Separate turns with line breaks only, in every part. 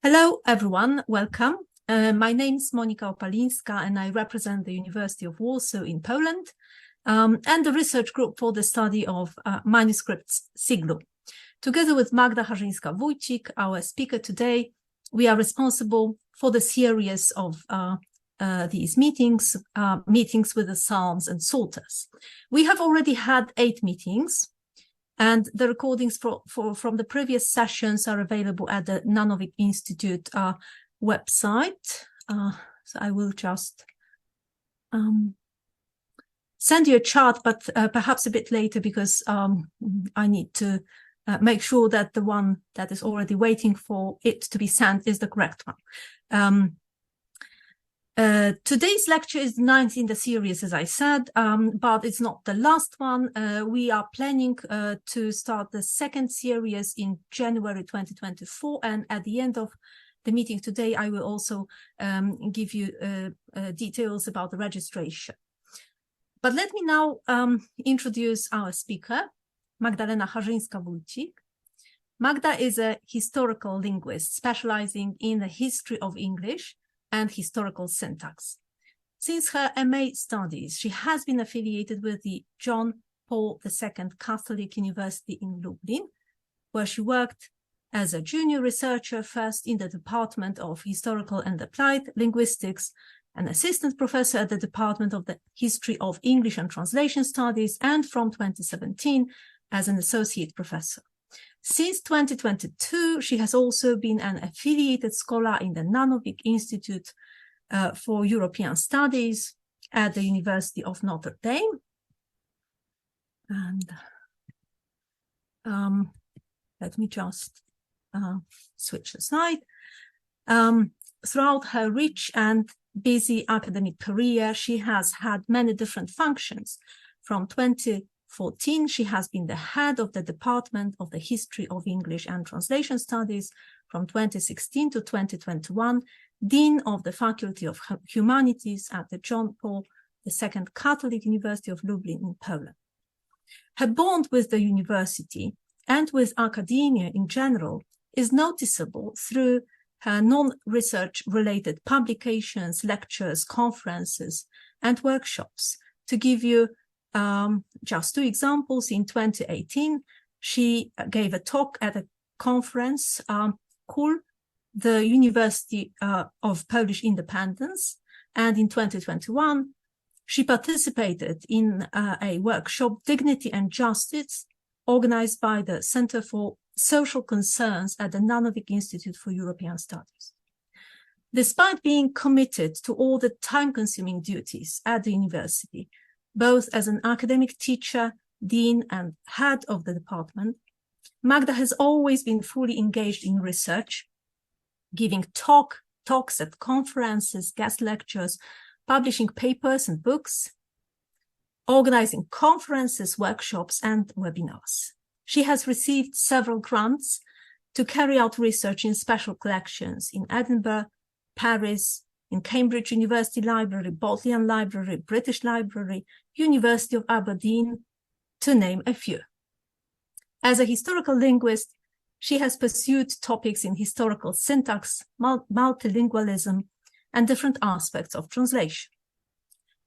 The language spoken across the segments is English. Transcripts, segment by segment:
Hello, everyone. Welcome. My name is Monika Opalińska, and I represent the University of Warsaw in Poland and the research group for the study of manuscripts Siglu. Together with Magda Charzyńska-Wójcik, our speaker today, we are responsible for the series of these meetings with the Psalms and Psalters. We have already had 8 meetings, and the recordings from the previous sessions are available at the Nanovic Institute website. So I will just send you a chart, but perhaps a bit later, because I need to make sure that the one that is already waiting for it to be sent is the correct one. Today's lecture is the 9th in the series, as I said, but it's not the last one. We are planning to start the 2nd series in January 2024, and at the end of the meeting today, I will also give you details about the registration. But let me now introduce our speaker, Magdalena Charzyńska-Wójcik. Magda is a historical linguist specializing in the history of English and historical syntax. Since her MA studies, she has been affiliated with the John Paul II Catholic University in Lublin, where she worked as a junior researcher, first in the Department of Historical and Applied Linguistics, an assistant professor at the Department of the History of English and Translation Studies, and from 2017 as an associate professor. Since 2022, she has also been an affiliated scholar in the Nanovic Institute for European Studies at the University of Notre Dame. And let me just switch the slide. Throughout her rich and busy academic career, she has had many different functions. From 2014, she has been the head of the Department of the History of English and Translation Studies. From 2016 to 2021, Dean of the Faculty of Humanities at the John Paul II Catholic University of Lublin in Poland. Her bond with the university and with academia in general is noticeable through her non-research related publications, lectures, conferences, and workshops. To give you just 2 examples, in 2018, she gave a talk at a conference called the University of Polish Independence. And in 2021, she participated in a workshop, Dignity and Justice, organized by the Center for Social Concerns at the Nanovic Institute for European Studies. Despite being committed to all the time-consuming duties at the university, both as an academic teacher, dean, and head of the department, Magda has always been fully engaged in research, giving talks at conferences, guest lectures, publishing papers and books, organizing conferences, workshops, and webinars. She has received several grants to carry out research in special collections in Edinburgh, Paris, in Cambridge University Library, Bodleian Library, British Library, University of Aberdeen, to name a few. As a historical linguist, she has pursued topics in historical syntax, multilingualism, and different aspects of translation.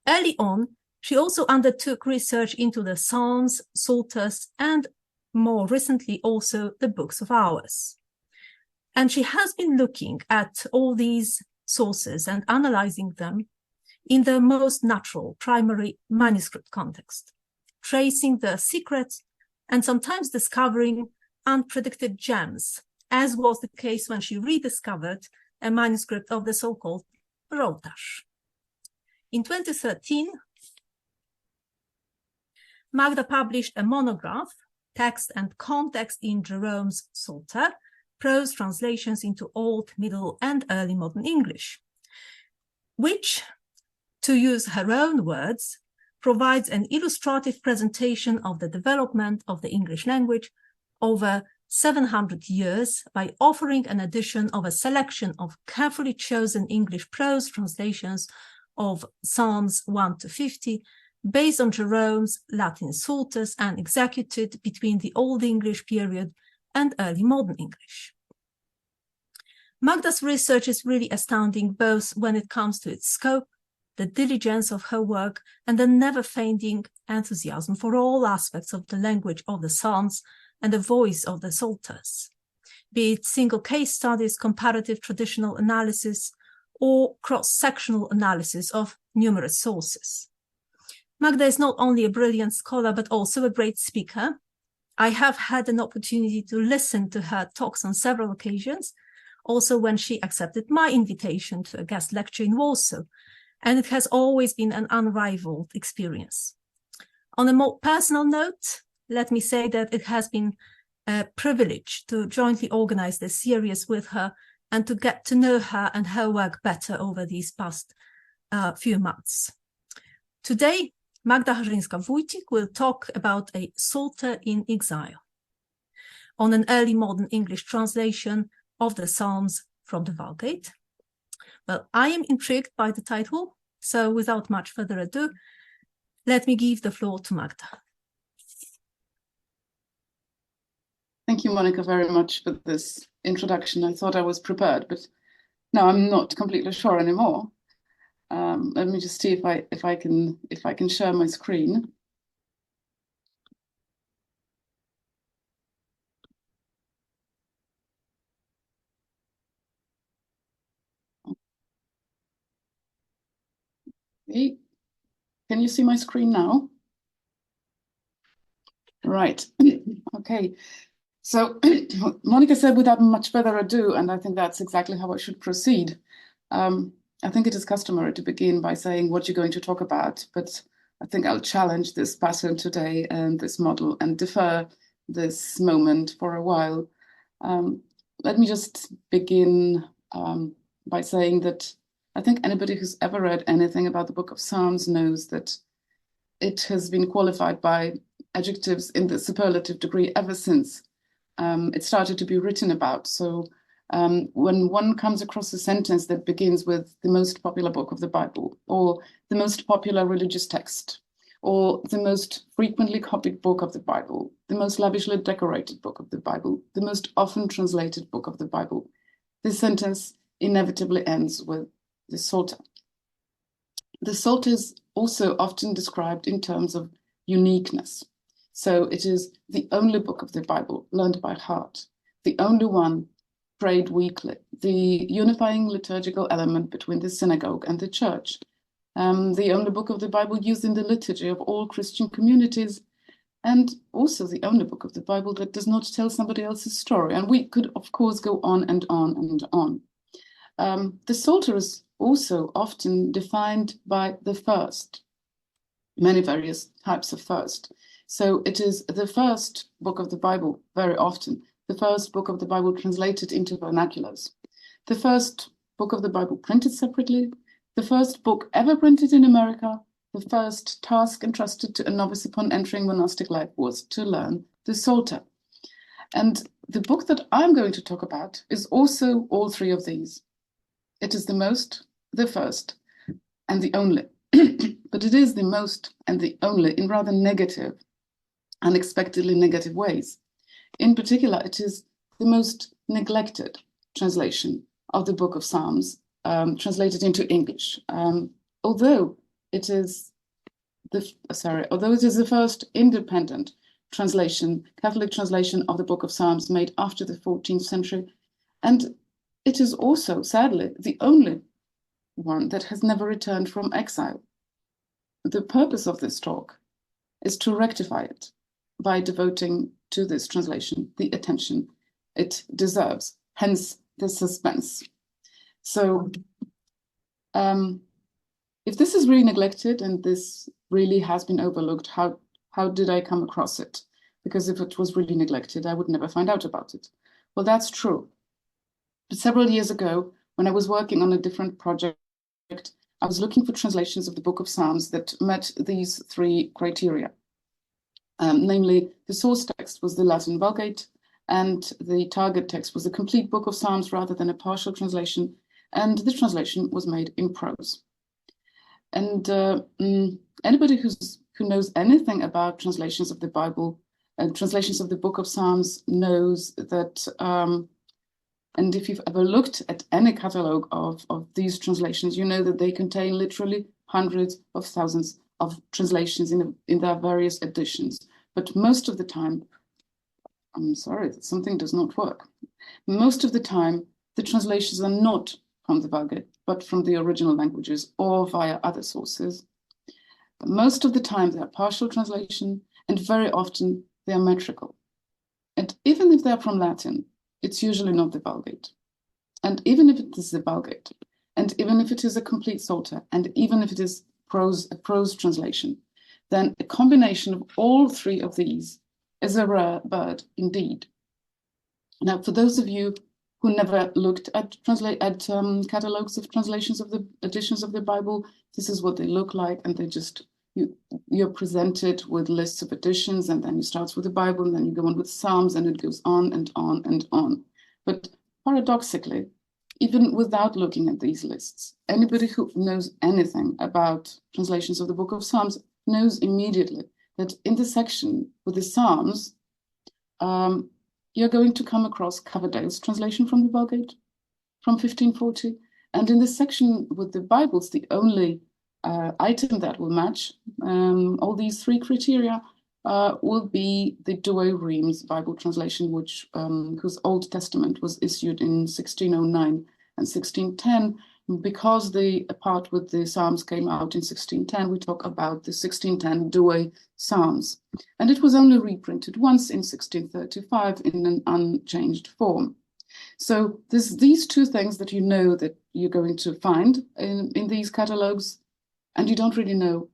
Early on, she also undertook research into the Psalms, Psalters, and more recently also the Books of Hours. And she has been looking at all these sources and analyzing them in the most natural primary manuscript context, tracing the secrets and sometimes discovering unpredicted gems, as was the case when she rediscovered a manuscript of the so-called Rołtarz. In 2013, Magda published a monograph, Text and Context in Jerome's Psalter, Prose Translations into Old, Middle, and Early Modern English, which, to use her own words, provides an illustrative presentation of the development of the English language over 700 years by offering an edition of a selection of carefully chosen English prose translations of Psalms 1 to 50, based on Jerome's Latin Psalters and executed between the Old English period and early modern English. Magda's research is really astounding, both when it comes to its scope, the diligence of her work, and the never-fading enthusiasm for all aspects of the language of the Psalms and the voice of the Psalters, be it single case studies, comparative traditional analysis, or cross-sectional analysis of numerous sources. Magda is not only a brilliant scholar, but also a great speaker. I have had an opportunity to listen to her talks on several occasions, also when she accepted my invitation to a guest lecture in Warsaw, and it has always been an unrivaled experience. On a more personal note, let me say that it has been a privilege to jointly organize this series with her and to get to know her and her work better over these past few months. Today, Magda Charzyńska-Wójcik will talk about a Psalter in Exile, on an early modern English translation of the Psalms from the Vulgate. Well, I am intrigued by the title, so without much further ado, let me give the floor to Magda.
Thank you, Monica, very much for this introduction. I thought I was prepared, but now I'm not completely sure anymore. Let me just see if I can share my screen. Okay. Can you see my screen now? Right. Okay. So Monica said without much further ado, and I think that's exactly how I should proceed. I think it is customary to begin by saying what you're going to talk about, but I think I'll challenge this pattern today and this model and defer this moment for a while. Let me just begin by saying that I think anybody who's ever read anything about the Book of Psalms knows that it has been qualified by adjectives in the superlative degree ever since it started to be written about. So when one comes across a sentence that begins with the most popular book of the Bible, or the most popular religious text, or the most frequently copied book of the Bible, the most lavishly decorated book of the Bible, the most often translated book of the Bible, this sentence inevitably ends with the Psalter. The Psalter is also often described in terms of uniqueness. So it is the only book of the Bible learned by heart, the only one prayed weekly, the unifying liturgical element between the synagogue and the church, the only book of the Bible used in the liturgy of all Christian communities, and also the only book of the Bible that does not tell somebody else's story. And we could, of course, go on and on and on. The Psalter is also often defined by the first, many various types of first. So it is the first book of the Bible, very often, the first book of the Bible translated into vernaculars, the first book of the Bible printed separately, the first book ever printed in America, the first task entrusted to a novice upon entering monastic life was to learn the Psalter. And the book that I'm going to talk about is also all three of these. It is the most, the first, and the only. But it is the most and the only in rather negative, unexpectedly negative ways. In particular, it is the most neglected translation of the Book of Psalms, translated into English. Although it is the first independent translation, Catholic translation of the Book of Psalms made after the 14th century, and it is also, sadly, the only one that has never returned from exile. The purpose of this talk is to rectify it by devoting to this translation the attention it deserves, hence the suspense. So if this is really neglected and this really has been overlooked, how did I come across it? Because if it was really neglected, I would never find out about it. Well, that's true. But several years ago, when I was working on a different project, I was looking for translations of the Book of Psalms that met these three criteria. Namely, the source text was the Latin Vulgate, and the target text was a complete Book of Psalms rather than a partial translation, and the translation was made in prose. And anybody who knows anything about translations of the Bible and translations of the Book of Psalms knows that And if you've ever looked at any catalogue of these translations, you know that they contain literally hundreds of thousands of translations in their various editions. But most of the time, I'm sorry, something does not work. Most of the time, the translations are not from the Vulgate, but from the original languages or via other sources. Most of the time, they are partial translation, and very often they are metrical. And even if they are from Latin, it's usually not the Vulgate. And even if it is the Vulgate, and even if it is a complete Psalter, and even if it is a prose translation, then a combination of all three of these is a rare bird indeed. Now, for those of you who never looked at catalogues of translations of the editions of the Bible, this is what they look like, and they just you're presented with lists of editions, and then you start with the Bible, and then you go on with Psalms, and it goes on and on and on. But paradoxically, even without looking at these lists, anybody who knows anything about translations of the Book of Psalms knows immediately that in the section with the Psalms, you're going to come across Coverdale's translation from the Vulgate from 1540. And in the section with the Bibles, the only item that will match all these three criteria will be the Douay Rheims Bible translation, whose Old Testament was issued in 1609 and 1610. Because the part with the Psalms came out in 1610, we talk about the 1610 Douay Psalms. And it was only reprinted once in 1635 in an unchanged form. So there's these two things that you know that you're going to find in these catalogues, and you don't really know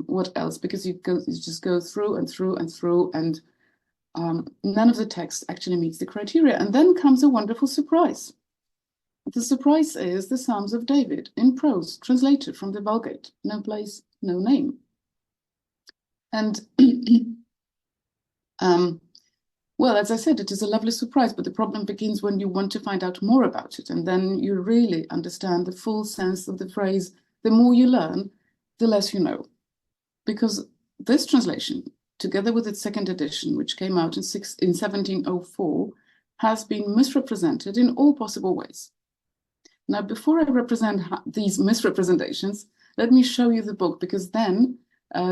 what else, because you just go through and through and through, and none of the text actually meets the criteria. And then comes a wonderful surprise. The surprise is the Psalms of David in prose, translated from the Vulgate, no place, no name. And well, as I said, it is a lovely surprise, but the problem begins when you want to find out more about it, and then you really understand the full sense of the phrase, the more you learn, the less you know. Because this translation, together with its second edition, which came out in 1704, has been misrepresented in all possible ways. Now, before I represent these misrepresentations, let me show you the book, because then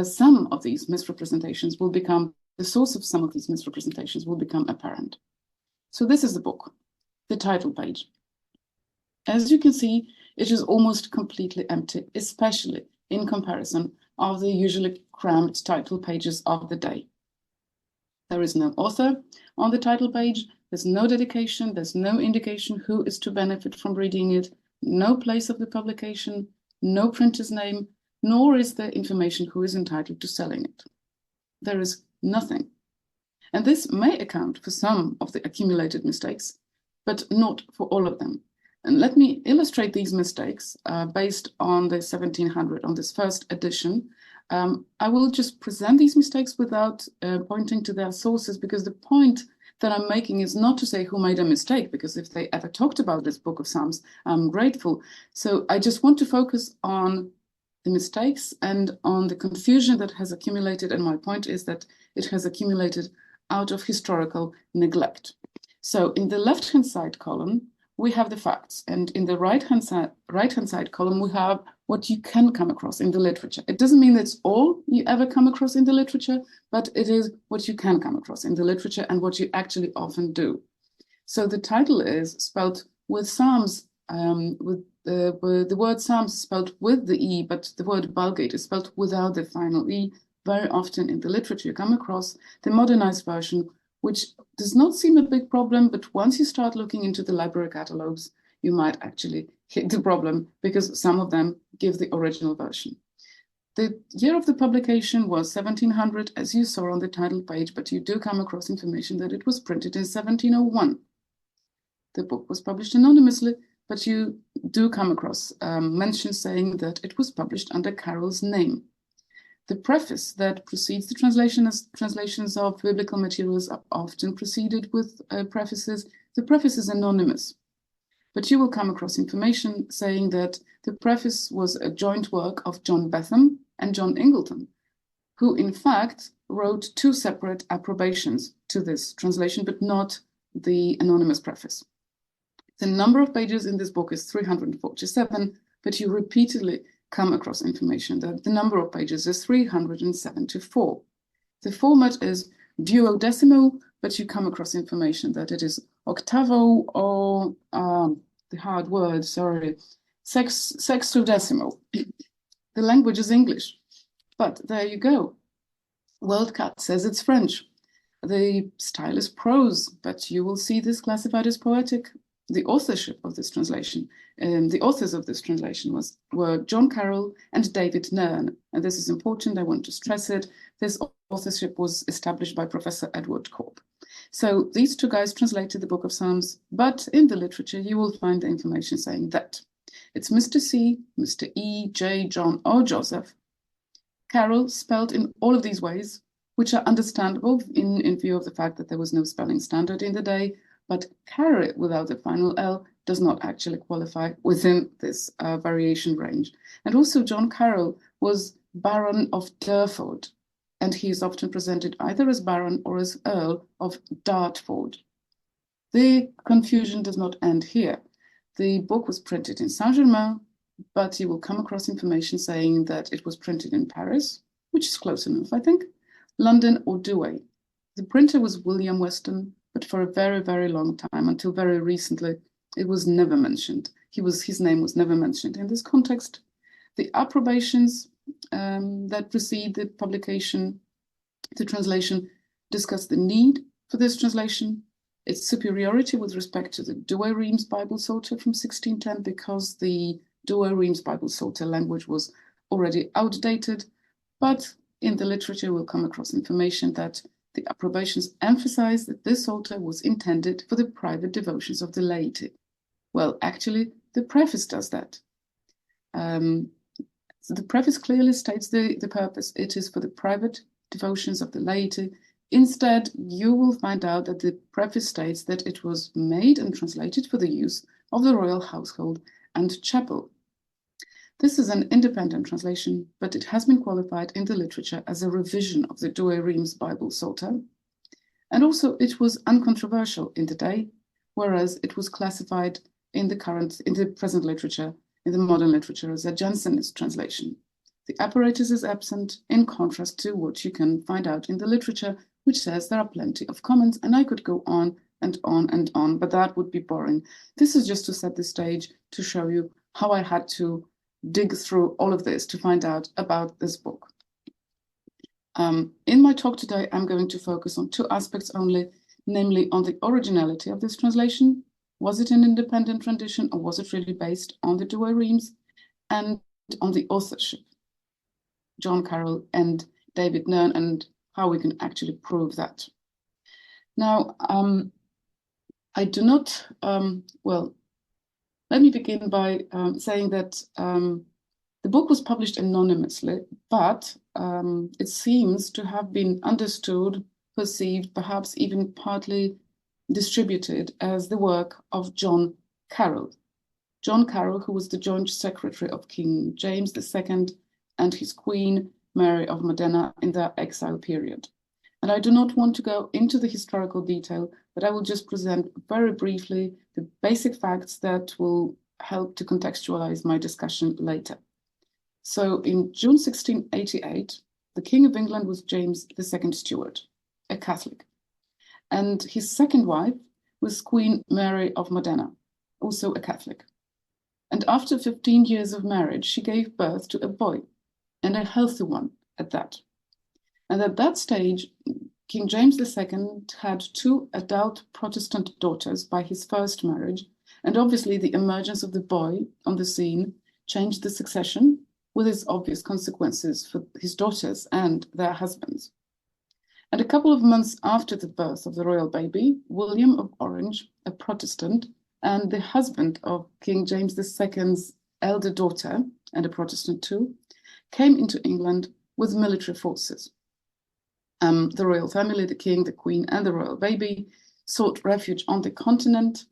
some of these misrepresentations will become, the source of some of these misrepresentations will become apparent. So this is the book, the title page. As you can see, it is almost completely empty, especially in comparison of the usually crammed title pages of the day. There is no author on the title page. There's no dedication, there's no indication who is to benefit from reading it, no place of the publication, no printer's name, nor is there information who is entitled to selling it. There is nothing. And this may account for some of the accumulated mistakes, but not for all of them. And let me illustrate these mistakes based on the 1700, on this first edition. I will just present these mistakes without pointing to their sources, because the point that I'm making is not to say who made a mistake, because if they ever talked about this Book of Psalms, I'm grateful. So I just want to focus on the mistakes and on the confusion that has accumulated. And my point is that it has accumulated out of historical neglect. So in the left-hand side column, we have the facts. And in the right-hand side column, we have what you can come across in the literature. It doesn't mean that's all you ever come across in the literature, but it is what you can come across in the literature and what you actually often do. So the title is spelled with Psalms, with the word Psalms is spelled with the E, but the word Vulgate is spelled without the final E. Very often in the literature, you come across the modernized version, which does not seem a big problem, but once you start looking into the library catalogs, you might actually hit the problem, because some of them give the original version. The year of the publication was 1700, as you saw on the title page, but you do come across information that it was printed in 1701. The book was published anonymously, but you do come across mentions saying that it was published under Carroll's name. The preface that precedes the translations of biblical materials are often preceded with prefaces. The preface is anonymous, but you will come across information saying that the preface was a joint work of John Betham and John Ingleton, who in fact wrote two separate approbations to this translation, but not the anonymous preface. The number of pages in this book is 347, but you repeatedly come across information that the number of pages is 374. The format is duodecimal, but you come across information that it is octavo or the hard word, sorry, sextodecimal. The language is English, but there you go. WorldCat says it's French. The style is prose, but you will see this classified as poetic. The authorship of this translation, the authors of this translation were John Carroll and David Nairn. And this is important, I want to stress it. This authorship was established by Professor Edward Corp. So these two guys translated the Book of Psalms, but in the literature you will find the information saying that it's Mr. C, Mr. E, J, John, or Joseph. Carroll spelled in all of these ways, which are understandable in view of the fact that there was no spelling standard in the day, but Carroll without the final L does not actually qualify within this variation range. And also John Carroll was Baron of Durford, and he is often presented either as Baron or as Earl of Dartford. The confusion does not end here. The book was printed in Saint-Germain, but you will come across information saying that it was printed in Paris, which is close enough, I think, London or Douai. The printer was William Weston, but for a very, very long time, until very recently, it was never mentioned. His name was never mentioned in this context. The approbations that precede the publication, the translation, discuss the need for this translation, its superiority with respect to the Douay-Rheims Bible Psalter from 1610, because the Douay-Rheims Bible Psalter language was already outdated, but in the literature we'll come across information that the approbations emphasize that this Psalter was intended for the private devotions of the laity. Well, actually, the preface does that. So the preface clearly states the purpose. It is for the private devotions of the laity. Instead, you will find out that the preface states that it was made and translated for the use of the royal household and chapel. This is an independent translation, but it has been qualified in the literature as a revision of the Douay-Rheims Bible Psalter. And also it was uncontroversial in the day, whereas it was classified in the present literature, in the modern literature, as a Jansenist translation. The apparatus is absent, in contrast to what you can find out in the literature, which says there are plenty of comments, and I could go on and on and on, but that would be boring. This is just to set the stage to show you how I had to dig through all of this to find out about this book. In my talk today, I'm going to focus on two aspects only, namely on the originality of this translation. Was it an independent rendition, or was it really based on the Douay-Rheims? And on the authorship, John Carroll and David Nairn, and how we can actually prove that. Now, I do not, well, let me begin by saying that the book was published anonymously, but it seems to have been understood, perceived, perhaps even partly distributed as the work of John Carroll. John Carroll, who was the joint secretary of King James II and his queen, Mary of Modena, in their exile period. And I do not want to go into the historical detail, but I will just present very briefly the basic facts that will help to contextualize my discussion later. So in June 1688, the King of England was James II Stuart, a Catholic. And his second wife was Queen Mary of Modena, also a Catholic. And after 15 years of marriage, she gave birth to a boy, and a healthy one at that. And at that stage, King James II had two adult Protestant daughters by his first marriage, and obviously the emergence of the boy on the scene changed the succession, with its obvious consequences for his daughters and their husbands. And a couple of months after the birth of the royal baby, William of Orange, a Protestant, and the husband of King James II's elder daughter, and a Protestant too, came into England with military forces. The royal family, the king, the queen, and the royal baby sought refuge on the continent,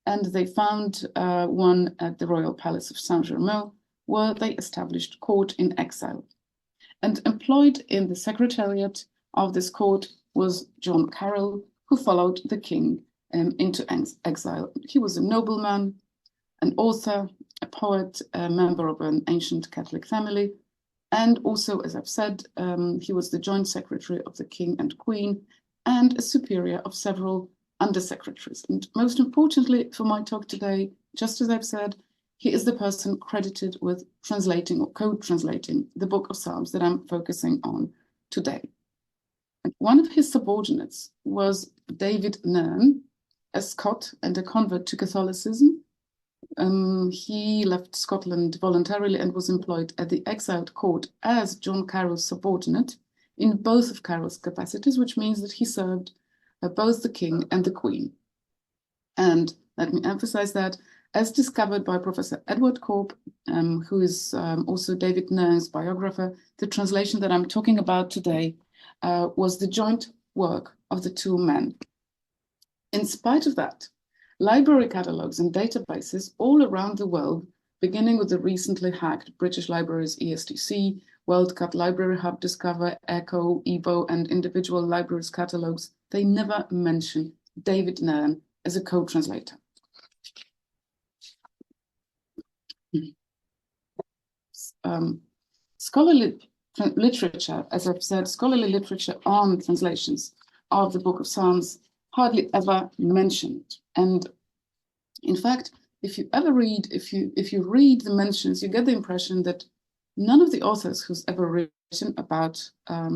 and they found one at the royal palace of Saint-Germain, where they established court in exile. And employed in the secretariat of this court was John Carroll, who followed the king into exile. He was a nobleman, an author, a poet, a member of an ancient Catholic family, and also, as I've said, he was the joint secretary of the king and queen and a superior of several undersecretaries. And most importantly for my talk today, just as I've said, he is the person credited with translating or co-translating the Book of Psalms that I'm focusing on today. And one of his subordinates was David Nairn, a Scot and a convert to Catholicism. He left Scotland voluntarily and was employed at the exiled court as John Carroll's subordinate in both of Carroll's capacities, which means that he served both the king and the queen. And let me emphasize that, as discovered by Professor Edward Corp, who is also David Nairn's biographer, the translation that I'm talking about today was the joint work of the two men. In spite of that, library catalogues and databases all around the world, beginning with the recently hacked British Libraries ESTC, WorldCat Library Hub Discover, ECHO, EBO, and individual libraries catalogues, they never mention David Nairn as a co-translator. Scholarly literature, as I've said, scholarly literature on translations of the Book of Psalms hardly ever mentioned. And in fact, if you read the mentions, you get the impression that none of the authors who's ever written about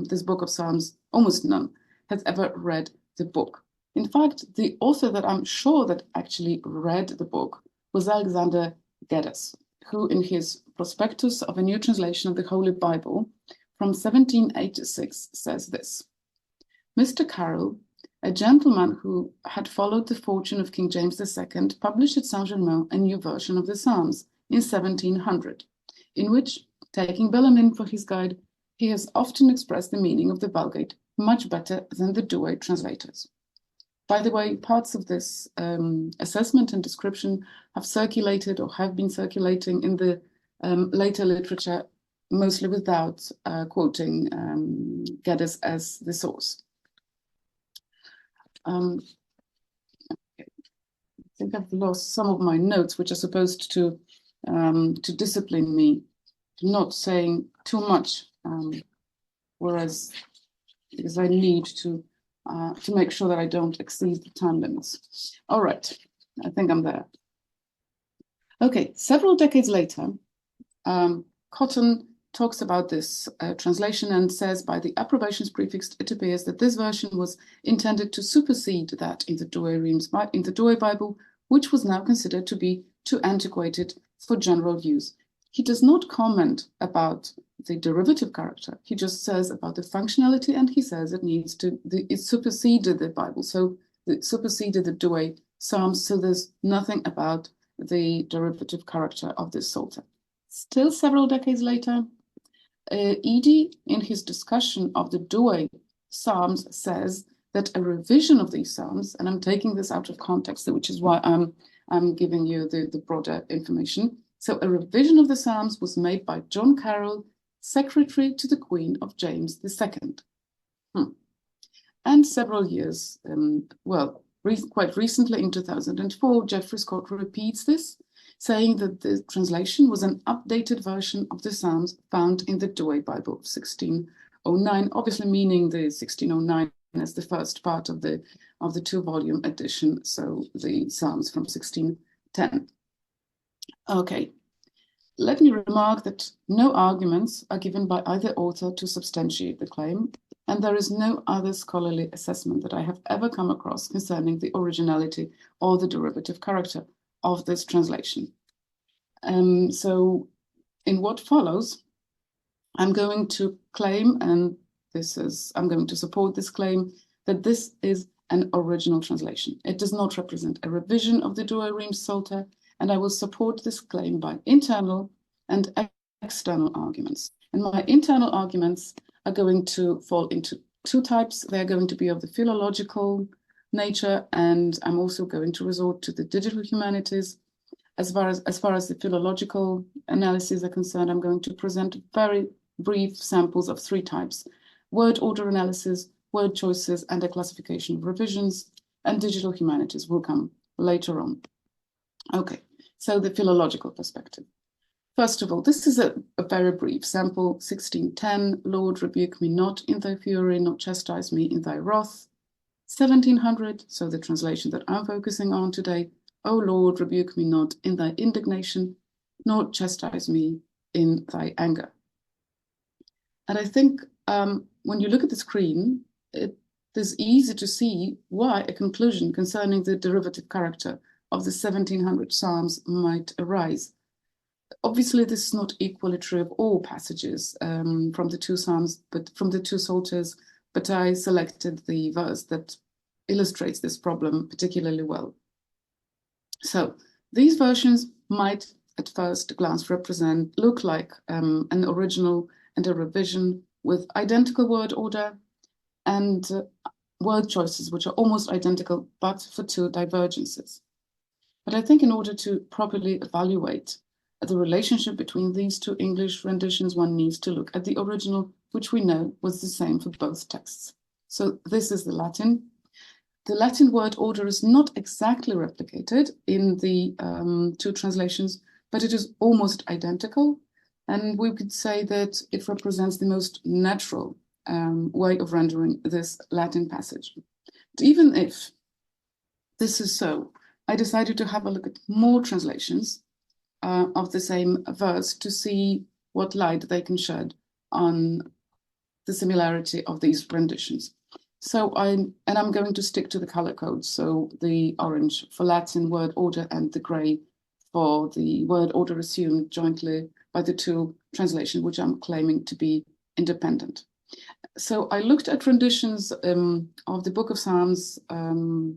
this Book of Psalms, almost none, has ever read the book. In fact, the author that I'm sure that actually read the book was Alexander Geddes, who in his prospectus of a new translation of the Holy Bible from 1786 says this: Mr. Carroll, a gentleman who had followed the fortune of King James II, published at Saint-Germain a new version of the Psalms in 1700, in which, taking Bellarmine for his guide, he has often expressed the meaning of the Vulgate much better than the Douay translators. By the way, parts of this assessment and description have circulated or have been circulating in the later literature, mostly without quoting Geddes as the source. I think I've lost some of my notes, which are supposed to discipline me to not saying too much, because I need to make sure that I don't exceed the time limits. All right, I think I'm there. Okay, several decades later, Cotton talks about this translation and says, by the approbations prefixed, it appears that this version was intended to supersede that in the Douay Bible, which was now considered to be too antiquated for general use. He does not comment about the derivative character. He just says about the functionality, and he says it superseded the Bible. So it superseded the Douay Psalms. So there's nothing about the derivative character of this Psalter. Still several decades later, Eadie, in his discussion of the Douay Psalms, says that a revision of these Psalms, and I'm taking this out of context, which is why I'm giving you the broader information. So a revision of the Psalms was made by John Carroll, secretary to the Queen of James II. And several years, quite recently in 2004, Geoffrey Scott repeats this, saying that the translation was an updated version of the Psalms found in the Douay Bible of 1609, obviously meaning the 1609 as the first part of the two-volume edition, so the Psalms from 1610. Okay, let me remark that no arguments are given by either author to substantiate the claim, and there is no other scholarly assessment that I have ever come across concerning the originality or the derivative character of this translation. So in what follows, I'm going to claim, and I'm going to support this claim, that this is an original translation. It does not represent a revision of the Douay-Rheims Psalter, and I will support this claim by internal and external arguments. And my internal arguments are going to fall into two types. They're going to be of the philological nature, and I'm also going to resort to the digital humanities. As far as the philological analyses are concerned, I'm going to present very brief samples of three types: word order analysis, word choices, and a classification of revisions. and digital humanities will come later on. Okay, so the philological perspective. First of all, this is a very brief sample, 1610, Lord, rebuke me not in thy fury, nor chastise me in thy wrath. 1700, so the translation that I'm focusing on today, O Lord, rebuke me not in thy indignation, nor chastise me in thy anger. And I think when you look at the screen, it is easy to see why a conclusion concerning the derivative character of the 1700 Psalms might arise. Obviously, this is not equally true of all passages from the two Psalms, but from the two Psalters, but I selected the verse that illustrates this problem particularly well. So these versions might at first glance look like an original and a revision with identical word order and word choices which are almost identical, but for two divergences. But I think in order to properly evaluate the relationship between these two English renditions, one needs to look at the original, which we know was the same for both texts. So this is the Latin. The Latin word order is not exactly replicated in the two translations, but it is almost identical. And we could say that it represents the most natural way of rendering this Latin passage. But even if this is so, I decided to have a look at more translations of the same verse to see what light they can shed on the similarity of these renditions. So I'm going to stick to the color codes. So the orange for Latin word order and the gray for the word order assumed jointly by the two translations, which I'm claiming to be independent. So I looked at renditions of the Book of Psalms,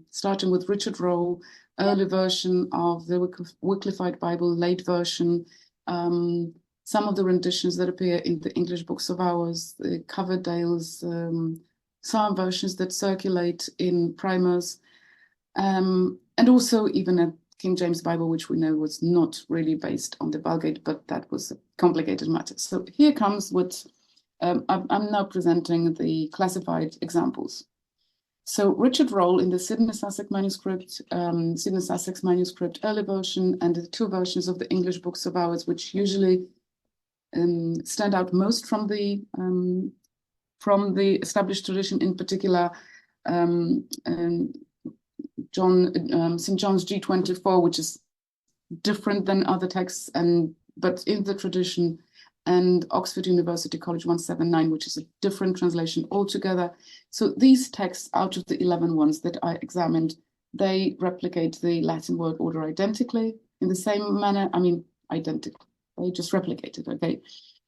starting with Richard Rolle, early version of the Wyclified Bible, late version, some of the renditions that appear in the English books of hours, the Coverdale's Psalm versions that circulate in primers, and also even a King James Bible, which we know was not really based on the Vulgate, but that was a complicated matter. So here comes what I'm now presenting the classified examples. So Richard Rolle in the Sidney-Sussex manuscript, early version, and the two versions of the English books of hours, which usually stand out most from the established tradition, in particular, St. John's G24, which is different than other texts, but in the tradition, and Oxford University College 179, which is a different translation altogether. So these texts, out of the 11 ones that I examined, they replicate the Latin word order identically in the same manner. I mean, identical. They just replicate it, okay?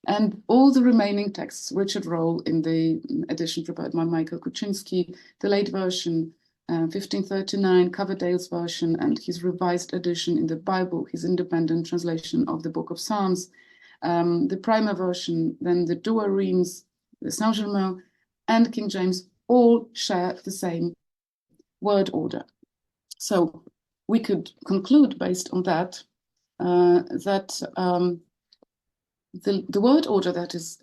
And all the remaining texts, Richard Rolle in the edition prepared by Michael Kuczynski, the late version, 1539, Coverdale's version, and his revised edition in the Bible, his independent translation of the Book of Psalms, the primer version, then the Douairimes, the Saint-Germain, and King James all share the same word order. So we could conclude based on that, the word order that is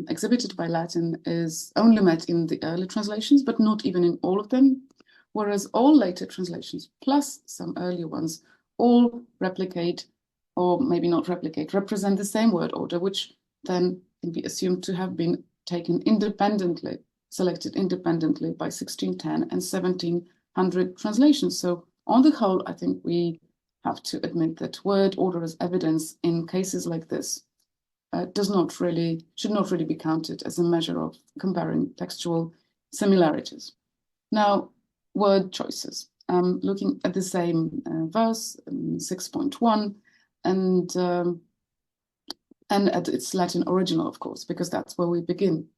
exhibited by Latin is only met in the early translations, but not even in all of them, whereas all later translations, plus some earlier ones, all replicate, or maybe not replicate, represent the same word order, which then can be assumed to have been taken independently, selected independently by 1610 and 1700 translations. So on the whole, I think we have to admit that word order as evidence in cases like this should not really be counted as a measure of comparing textual similarities. Now, word choices. Looking at the same verse, 6.1, and at its Latin original, of course, because that's where we begin.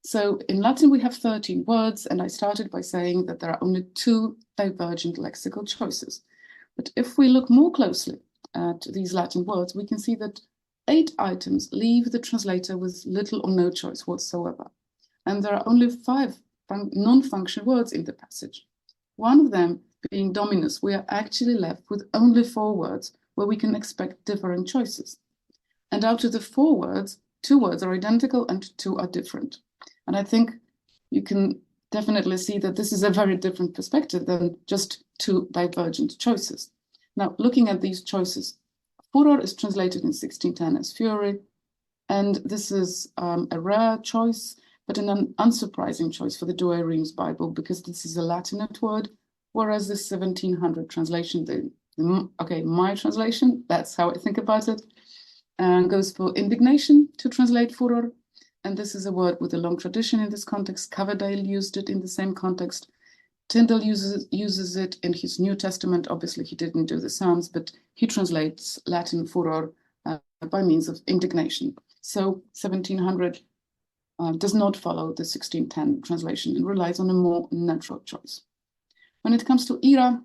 So in Latin, we have 13 words, and I started by saying that there are only 2 divergent lexical choices. But if we look more closely at these Latin words, we can see that 8 items leave the translator with little or no choice whatsoever. And there are only 5 non-function words in the passage. One of them being dominus, we are actually left with only 4 words where we can expect different choices. And out of the 4 words, 2 words are identical and 2 are different. And I think you can definitely see that this is a very different perspective than just two divergent choices. Now, looking at these choices, furor is translated in 1610 as fury, and this is a rare choice, but an unsurprising choice for the Douay-Rheims Bible, because this is a Latinate word, whereas the 1700 translation, my translation, that's how I think about it, goes for indignation to translate furor. And this is a word with a long tradition in this context. Coverdale used it in the same context. Tyndale uses it in his New Testament. Obviously, he didn't do the Psalms, but he translates Latin furor by means of indignation. So 1700 does not follow the 1610 translation and relies on a more natural choice. When it comes to ira,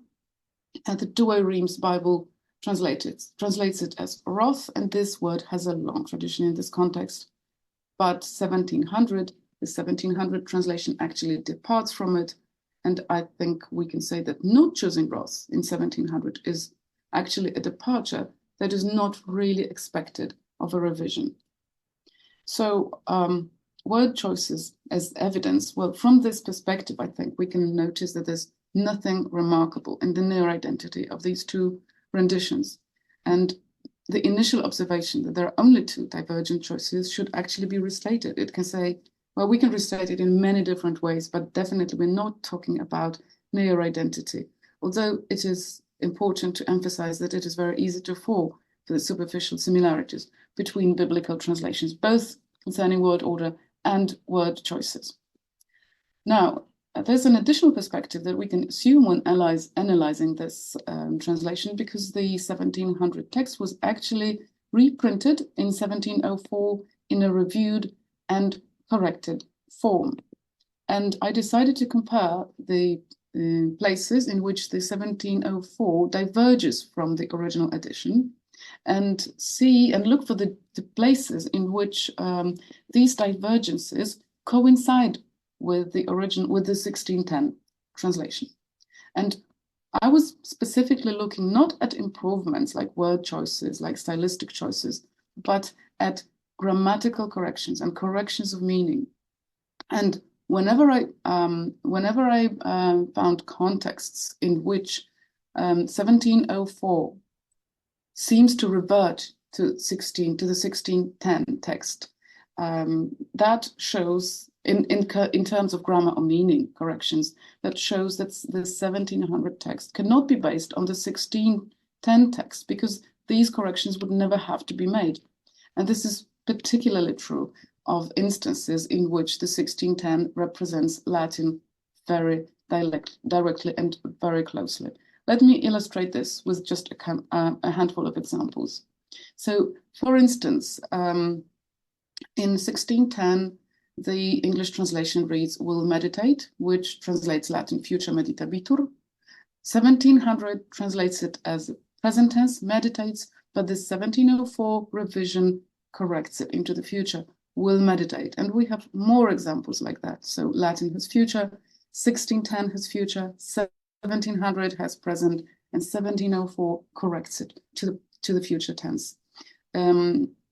the Douay-Rheims Bible translates it as wrath, and this word has a long tradition in this context. But the 1700 translation actually departs from it. And I think we can say that not choosing wrath in 1700 is actually a departure that is not really expected of a revision. So word choices as evidence, well, from this perspective, I think we can notice that there's nothing remarkable in the near identity of these two renditions. And the initial observation that there are only two divergent choices should actually be restated. It can say, well, we can restate it in many different ways, but definitely we're not talking about near identity. Although it is important to emphasize that it is very easy to fall for the superficial similarities between biblical translations, both concerning word order and word choices. Now, there's an additional perspective that we can assume when analyzing this translation, because the 1700 text was actually reprinted in 1704 in a reviewed and corrected form. And I decided to compare the places in which the 1704 diverges from the original edition and look for the places in which these divergences coincide with the 1610 translation. And I was specifically looking not at improvements like word choices, like stylistic choices, but at grammatical corrections and corrections of meaning. And whenever I found contexts in which 1704 seems to revert to the 1610 text, that shows in terms of grammar or meaning corrections, that shows that the 1700 text cannot be based on the 1610 text, because these corrections would never have to be made. And this is particularly true of instances in which the 1610 represents Latin very directly and very closely. Let me illustrate this with just a handful of examples. So, for instance, in 1610, the English translation reads, will meditate, which translates Latin future meditabitur. 1700 translates it as present tense, meditates, but the 1704 revision corrects it into the future, will meditate. And we have more examples like that. So Latin has future, 1610 has future, 1700 has present, and 1704 corrects it to the future tense.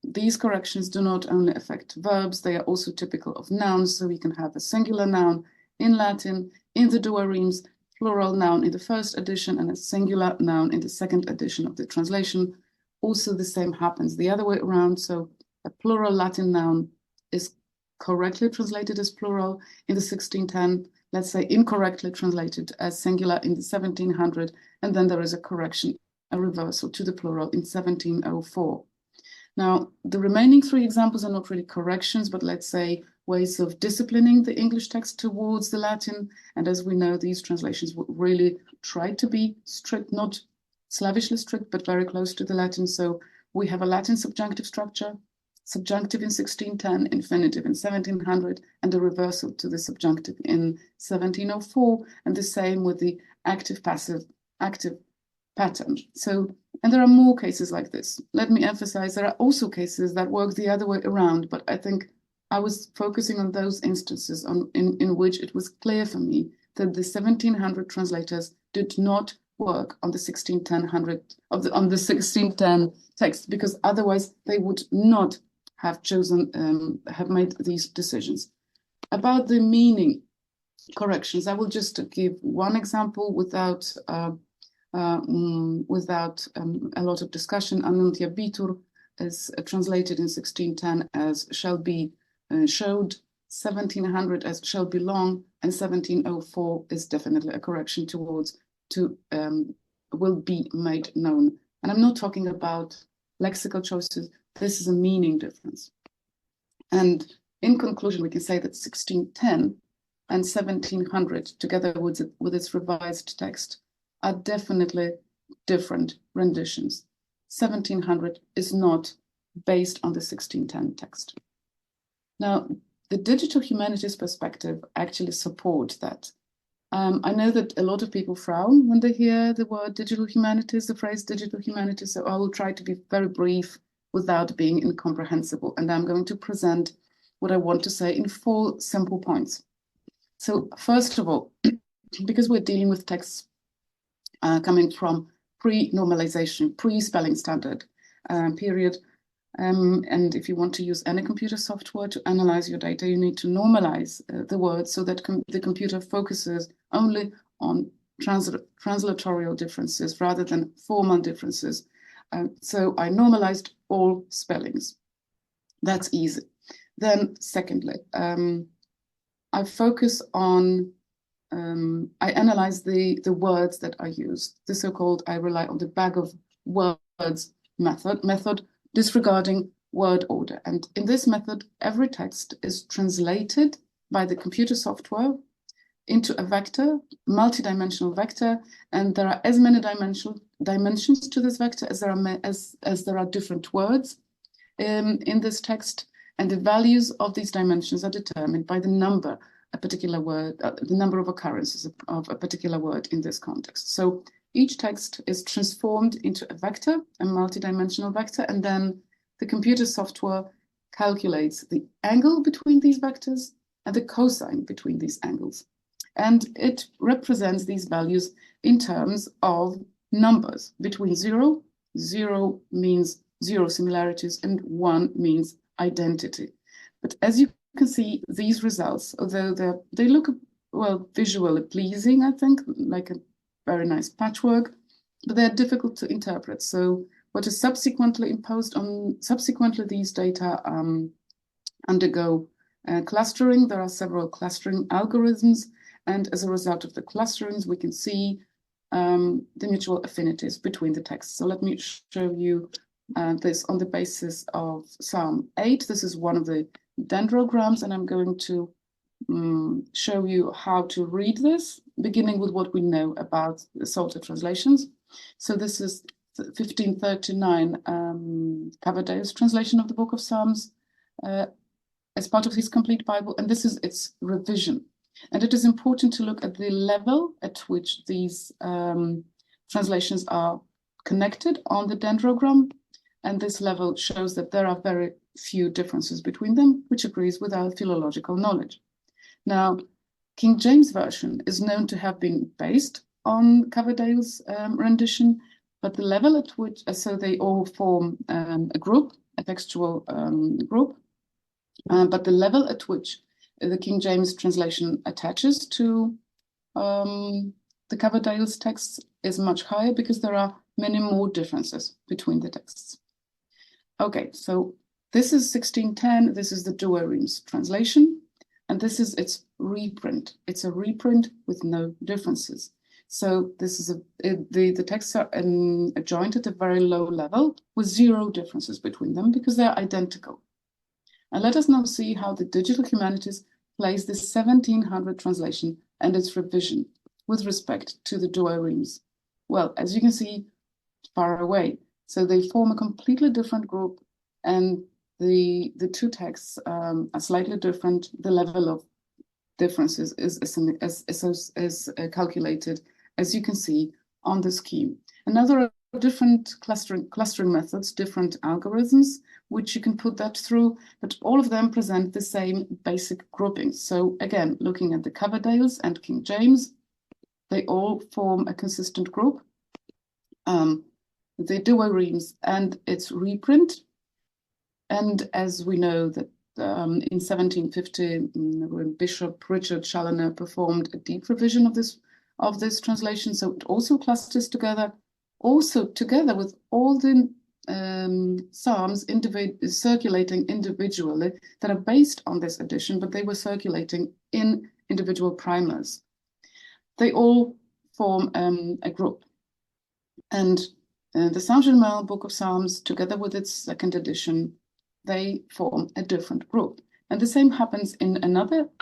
These corrections do not only affect verbs, they are also typical of nouns. So we can have a singular noun in Latin, in the Douay-Rheims, plural noun in the first edition, and a singular noun in the second edition of the translation. Also, the same happens the other way around. So a plural Latin noun is correctly translated as plural in the 1610, let's say incorrectly translated as singular in the 1700, and then there is a correction, a reversal to the plural in 1704. Now, the remaining three examples are not really corrections, but let's say ways of disciplining the English text towards the Latin. And as we know, these translations would really try to be strict, not slavishly strict, but very close to the Latin. So we have a Latin subjunctive structure, subjunctive in 1610, infinitive in 1700, and a reversal to the subjunctive in 1704, and the same with the active-passive active pattern. So, and there are more cases like this. Let me emphasize, there are also cases that work the other way around, but I think I was focusing on those instances in which it was clear for me that the 1700 translators did not work on the 1610 text, because otherwise they would not have chosen, have made these decisions. About the meaning corrections. I will just give one example without a lot of discussion. Annunciabitur is translated in 1610 as shall be showed, 1700 as shall belong, and 1704 is definitely a correction towards to will be made known. And I'm not talking about lexical choices. This is a meaning difference. And in conclusion, we can say that 1610 and 1700, together with its revised text, are definitely different renditions. 1700 is not based on the 1610 text. Now, the digital humanities perspective actually supports that. I know that a lot of people frown when they hear the word digital humanities, the phrase digital humanities, so I will try to be very brief without being incomprehensible. And I'm going to present what I want to say in 4 simple points. So first of all, because we're dealing with texts coming from pre-normalization, pre-spelling standard period, and if you want to use any computer software to analyze your data, you need to normalize the words so that the computer focuses only on translatorial differences rather than formal differences. So I normalized all spellings. That's easy. Then secondly, I focus on, I analyze the words that are used, the so-called, I rely on the bag of words method, disregarding word order. And in this method, every text is translated by the computer software into a vector, multidimensional vector, and there are as many dimensions to this vector as there are different words in this text, and the values of these dimensions are determined by the number the number of occurrences of a particular word in this context. So each text is transformed into a vector, a multidimensional vector, and then the computer software calculates the angle between these vectors and the cosine between these angles. And it represents these values in terms of numbers between 0 means 0 similarities, and 1 means identity. But as you can see, these results, although they look, well, visually pleasing, I think, like a very nice patchwork, but they're difficult to interpret. So what is subsequently imposed on, these data undergo clustering. There are several clustering algorithms, and as a result of the clusterings, we can see the mutual affinities between the texts. So let me show you this on the basis of Psalm 8. This is one of the dendrograms, and I'm going to show you how to read this, beginning with what we know about the Psalter translations. So this is 1539 Coverdale's translation of the Book of Psalms as part of his complete Bible, and this is its revision. And it is important to look at the level at which these translations are connected on the dendrogram, and this level shows that there are very few differences between them, which agrees with our philological knowledge. Now, King James Version is known to have been based on Coverdale's rendition, but the level at which, so they all form a group, a textual group, but the level at which the King James translation attaches to the Coverdale's texts is much higher because there are many more differences between the texts. Okay, so this is 1610, this is the Douay-Rheims translation, and this is its reprint. It's a reprint with no differences. So this is the texts are joined at a very low level with 0 differences between them because they're identical. And let us now see how the digital humanities plays this 1700 translation and its revision with respect to the Douay-Rheims. Well, as you can see, far away. So they form a completely different group, and the two texts are slightly different. The level of differences is calculated, as you can see on the scheme. And now there are different clustering methods, different algorithms, which you can put that through, but all of them present the same basic groupings. So again, looking at the Coverdales and King James, they all form a consistent group. The Douay-Rheims and its reprint, and as we know that in 1750, when Bishop Richard Challoner performed a deep revision of this translation. So it also clusters together, with all the psalms circulating individually that are based on this edition, but they were circulating in individual primers. They all form a group. And the Saint-Germain Book of Psalms, together with its second edition, they form a different group. And the same happens in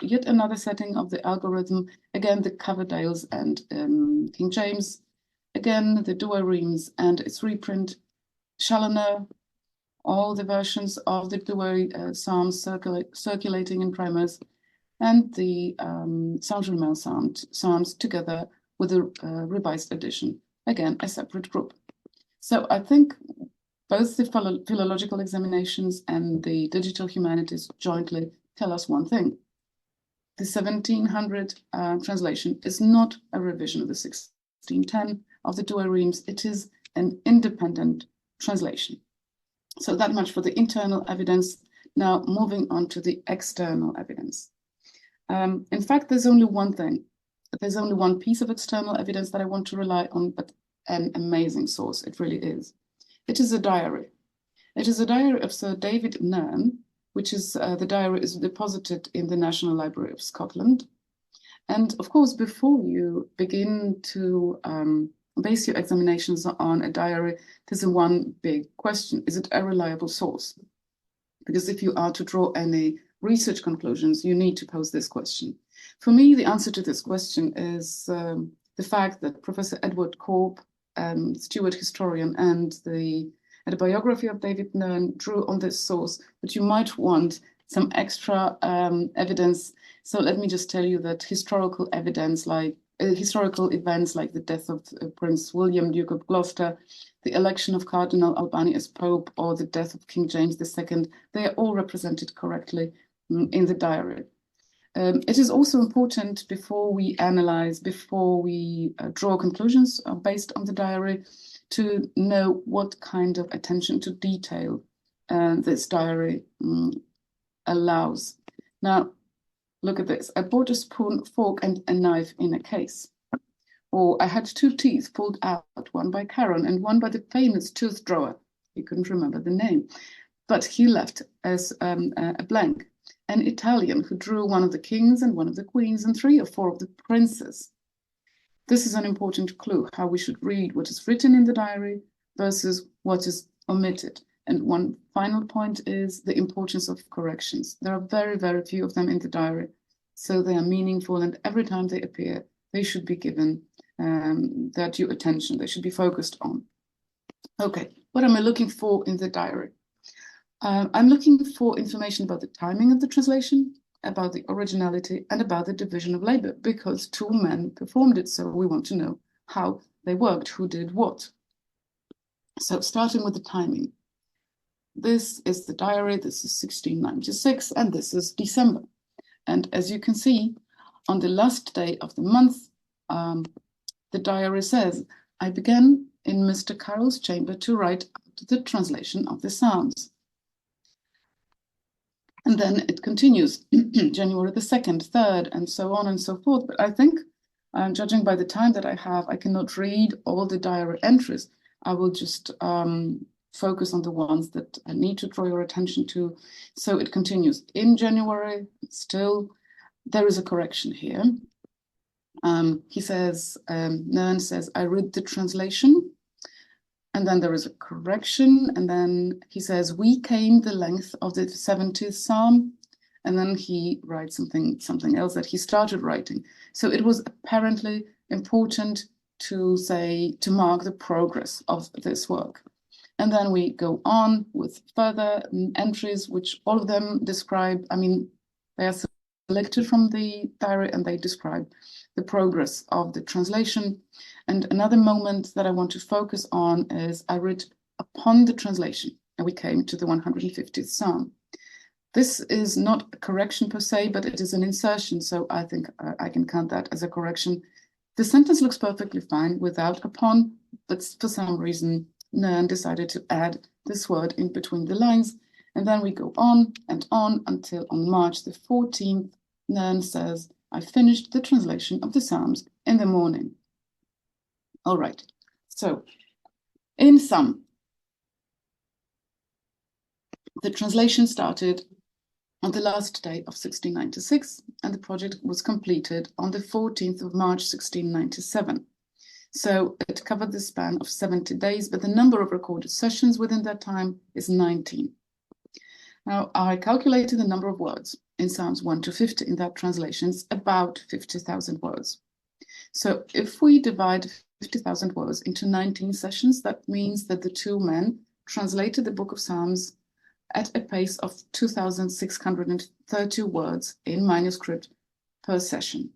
yet another setting of the algorithm. Again, the Coverdales and King James. Again, the Douay-Rheims and its reprint. Challoner, all the versions of the Douay Psalms circulating in primers, and the Saint-Germain Psalms together with a revised edition. Again, a separate group. So I think both the philological examinations and the digital humanities jointly tell us one thing. The 1700 translation is not a revision of the 1610 of the Douay-Rheims. It is an independent translation. So that much for the internal evidence. Now moving on to the external evidence. In fact, there's only one thing. There's only one piece of external evidence that I want to rely on, but an amazing source, it really is. It is a diary. It is a diary of Sir David Nairn, which is, the diary is deposited in the National Library of Scotland. And of course, before you begin to base your examinations on a diary, there's one big question. Is it a reliable source? Because if you are to draw any research conclusions, you need to pose this question. For me, the answer to this question is the fact that Professor Edward Corp, Stewart historian, and the biography of David Nairn drew on this source, but you might want some extra evidence. So let me just tell you that historical evidence, like historical events like the death of Prince William, Duke of Gloucester, the election of Cardinal Albani as Pope, or the death of King James II, they are all represented correctly in the diary. It is also important before we analyze, before we draw conclusions based on the diary, to know what kind of attention to detail this diary allows. Now, look at this. I bought a spoon, fork, and a knife in a case. Or I had 2 teeth pulled out, one by Caron and one by the famous tooth drawer. He couldn't remember the name, but he left as a blank. An Italian who drew one of the kings and one of the queens and 3 or 4 of the princes. This is an important clue, how we should read what is written in the diary versus what is omitted. And one final point is the importance of corrections. There are very, very few of them in the diary, so they are meaningful, and every time they appear, they should be given their due attention. They should be focused on. Okay, what am I looking for in the diary? I'm looking for information about the timing of the translation, about the originality, and about the division of labor, because 2 men performed it, so we want to know how they worked, who did what. So starting with the timing. This is the diary, this is 1696, and this is December. And as you can see, on the last day of the month, the diary says, I began in Mr. Carroll's chamber to write the translation of the Psalms. And then it continues, January the 2nd, 3rd, and so on and so forth. But I think, judging by the time that I have, I cannot read all the diary entries. I will just focus on the ones that I need to draw your attention to. So it continues. In January, still, there is a correction here. He says, Nairn says, I read the translation. And then there is a correction. And then he says, we came the length of the 70th Psalm. And then he writes something else that he started writing. So it was apparently important to mark the progress of this work. And then we go on with further entries, which all of them describe, they are selected from the diary and they describe the progress of the translation. And another moment that I want to focus on is I read upon the translation, and we came to the 150th Psalm. This is not a correction per se, but it is an insertion, so I think I can count that as a correction. The sentence looks perfectly fine without upon, but for some reason, Nairn decided to add this word in between the lines, And then we go on and on until on March the 14th, Nern says, I finished the translation of the Psalms in the morning. All right, so in sum, the translation started on the last day of 1696, and the project was completed on the 14th of March, 1697. So it covered the span of 70 days, but the number of recorded sessions within that time is 19. Now, I calculated the number of words in Psalms 1 to 50 in that translation, it's about 50,000 words. So if we divide 50,000 words into 19 sessions, that means that the two men translated the book of Psalms at a pace of 2,630 words in manuscript per session.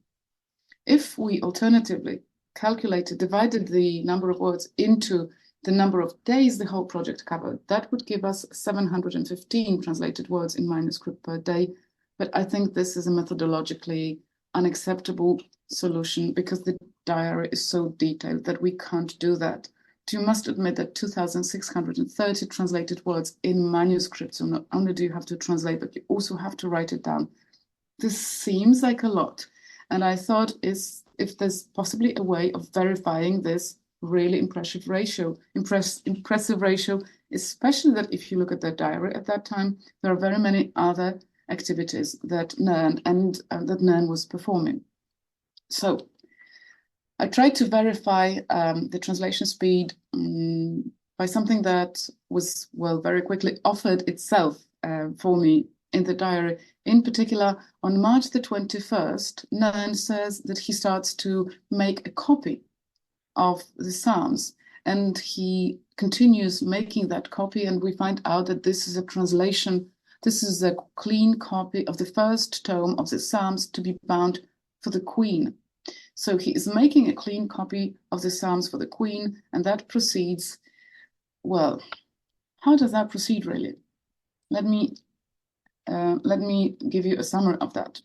If we alternatively divided the number of words into the number of days the whole project covered, that would give us 715 translated words in manuscript per day. But I think this is a methodologically unacceptable solution because the diary is so detailed that we can't do that. You must admit that 2,630 translated words in manuscript, so not only do you have to translate, but you also have to write it down. This seems like a lot. And I thought if there's possibly a way of verifying this really impressive ratio, especially that if you look at the diary at that time, there are very many other activities that Nern was performing. So I tried to verify the translation speed by something that was, well, very quickly offered itself for me in the diary. In particular, on March the 21st, Nern says that he starts to make a copy of the Psalms, and he continues making that copy, and we find out that this is a translation, this is a clean copy of the first tome of the Psalms to be bound for the Queen. So he is making a clean copy of the Psalms for the Queen, and that proceeds, well, how does that proceed really? Let me give you a summary of that.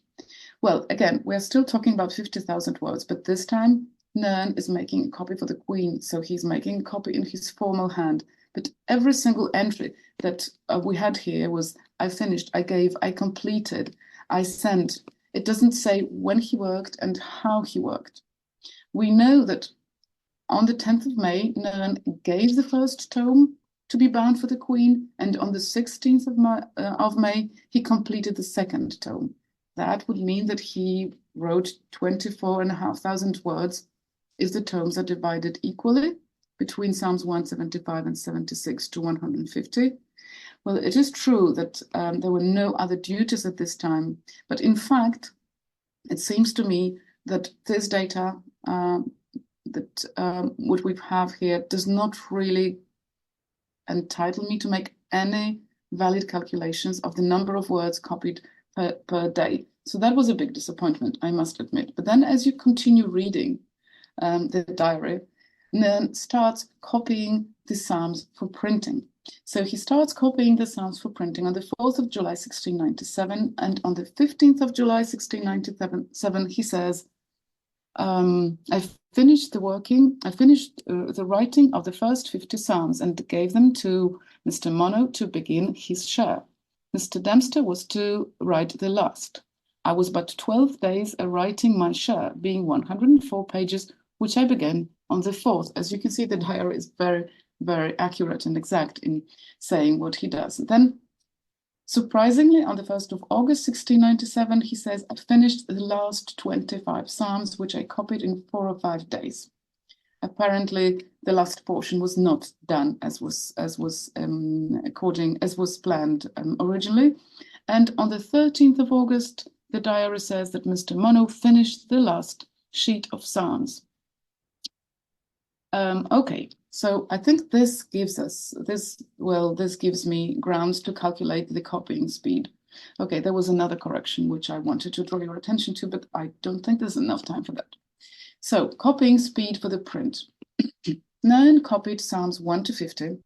Well, again, we're still talking about 50,000 words, but this time Nern is making a copy for the Queen, so he's making a copy in his formal hand. But every single entry that we had here was, I finished, I gave, I completed, I sent. It doesn't say when he worked and how he worked. We know that on the 10th of May, Nern gave the first tome to be bound for the Queen, and on the 16th of May, he completed the second tome. That would mean that he wrote 24,500 words if the tomes are divided equally between Psalms 175 and 76 to 150. Well, it is true that there were no other duties at this time, but in fact, it seems to me that this data, what we have here, does not really entitle me to make any valid calculations of the number of words copied per day. So that was a big disappointment, I must admit. But then as you continue reading the diary, Nern starts copying the Psalms for printing. So he starts copying the Psalms for printing on the 4th of July, 1697, and on the 15th of July, 1697, he says, I finished the writing of the first 50 Psalms and gave them to Mr. Mono to begin his share. Mr. Dempster was to write the last. I was but 12 days writing my share, being 104 pages, which I began on the 4th. As you can see, the diary is very, very accurate and exact in saying what he does. Then, surprisingly, on the 1st of August, 1697, he says, I finished the last 25 Psalms, which I copied in 4 or 5 days. Apparently, the last portion was not done as was planned originally. And on the 13th of August, the diary says that Mr. Mono finished the last sheet of Psalms. Okay, so I think this gives me grounds to calculate the copying speed. Okay, there was another correction which I wanted to draw your attention to, but I don't think there's enough time for that. So, copying speed for the print. Nern copied Psalms 1 to 50,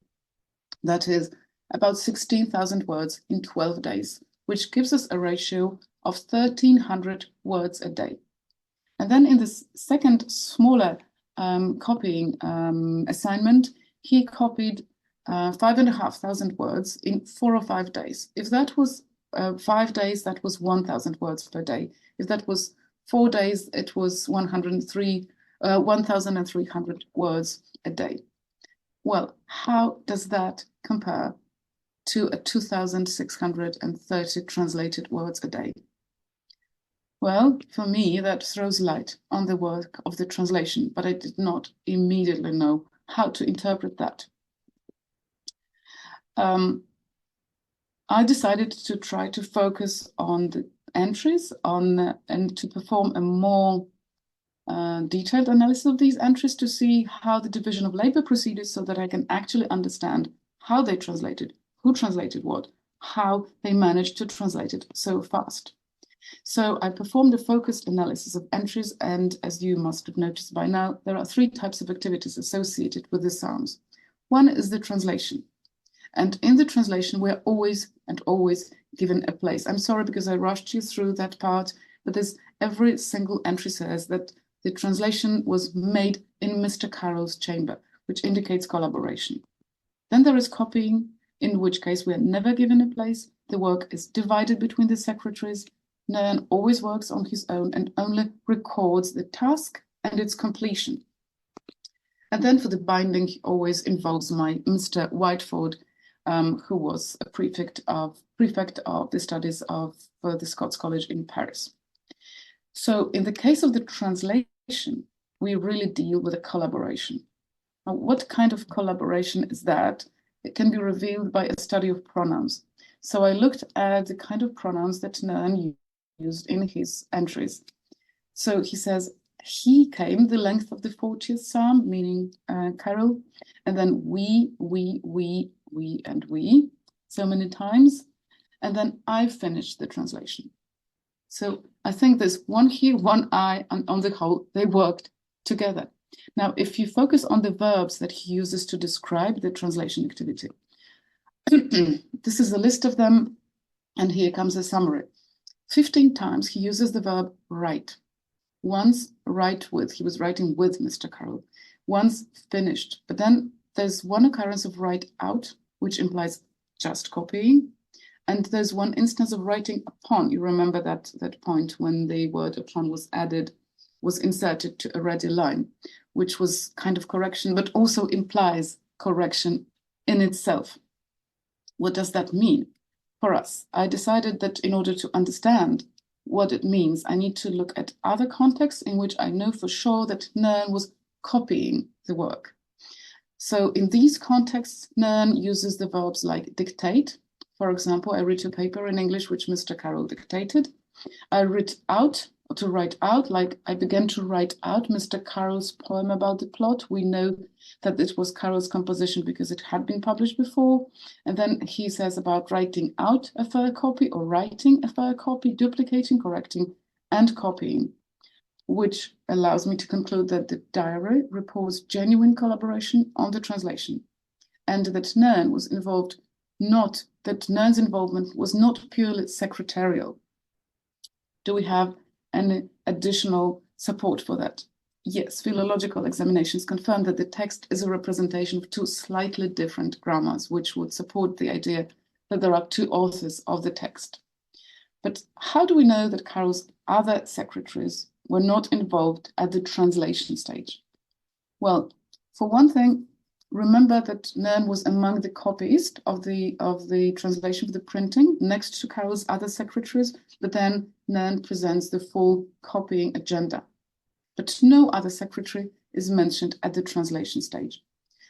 that is about 16,000 words in 12 days, which gives us a ratio of 1,300 words a day. And then in this second smaller copying assignment, he copied 5,500 words in 4 or 5 days. If that was 5 days, that was 1,000 words per day. If that was 4 days, it was 1,300 words a day. Well, how does that compare to a 2,630 translated words a day? Well, for me, that throws light on the work of the translation, but I did not immediately know how to interpret that. I decided to try to focus on the entries and to perform a more detailed analysis of these entries to see how the division of labor proceeded, so that I can actually understand how they translated, who translated what, how they managed to translate it so fast. So I performed a focused analysis of entries, and as you must have noticed by now, there are 3 types of activities associated with the Psalms. One is the translation. And in the translation, we're always given a place. I'm sorry because I rushed you through that part, but every single entry says that the translation was made in Mr. Carroll's chamber, which indicates collaboration. Then there is copying, in which case we are never given a place. The work is divided between the secretaries. Nairn always works on his own and only records the task and its completion. And then for the binding, he always involves my Mr. Whiteford, who was a prefect of the studies of the Scots College in Paris. So in the case of the translation, we really deal with a collaboration. Now, what kind of collaboration is that? It can be revealed by a study of pronouns. So I looked at the kind of pronouns that Nairn used in his entries. So he says, he came the length of the 40th Psalm, meaning Carroll, and then we, and we, so many times. And then I finished the translation. So I think there's one he, one I, and on the whole, they worked together. Now, if you focus on the verbs that he uses to describe the translation activity, this is a list of them, and here comes a summary. 15 times he uses the verb write. Once write with, he was writing with Mr. Carroll. Once finished, but then there's one occurrence of write out, which implies just copying. And there's one instance of writing upon. You remember that point when the word upon was inserted to a ready line, which was kind of correction, but also implies correction in itself. What does that mean for us? I decided that in order to understand what it means, I need to look at other contexts in which I know for sure that Nairn was copying the work. So in these contexts, Nairn uses the verbs like dictate. For example, I read a paper in English which Mr. Carroll dictated. I read out, or to write out, like I began to write out Mr. Carroll's poem about the plot. We know that it was Carroll's composition because it had been published before. And then he says about writing out a fair copy or writing a fair copy, duplicating, correcting, and copying, which allows me to conclude that the diary reports genuine collaboration on the translation, and that Nairn was involved, Nairn's involvement was not purely secretarial. Do we have any additional support for that? Yes, philological examinations confirm that the text is a representation of 2 slightly different grammars, which would support the idea that there are 2 authors of the text. But how do we know that Carroll's other secretaries were not involved at the translation stage? Well, for one thing, remember that Nairn was among the copyists of the translation of the printing next to Carroll's other secretaries, but then Nairn presents the full copying agenda. But no other secretary is mentioned at the translation stage.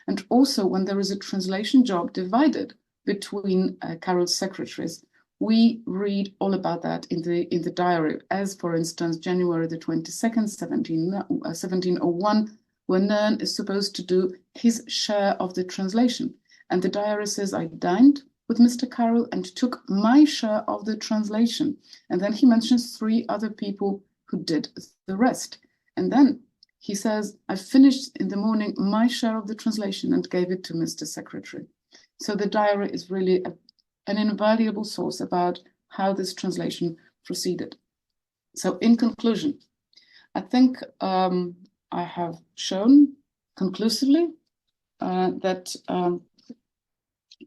And also, when there is a translation job divided between Carroll's secretaries, we read all about that in the diary, as for instance, January the 22nd, 1701, when Nairn is supposed to do his share of the translation. And the diary says, I dined with Mr. Carroll and took my share of the translation. And then he mentions 3 other people who did the rest. And then he says, I finished in the morning my share of the translation and gave it to Mr. Secretary. So the diary is really an invaluable source about how this translation proceeded. So in conclusion, I think I have shown conclusively that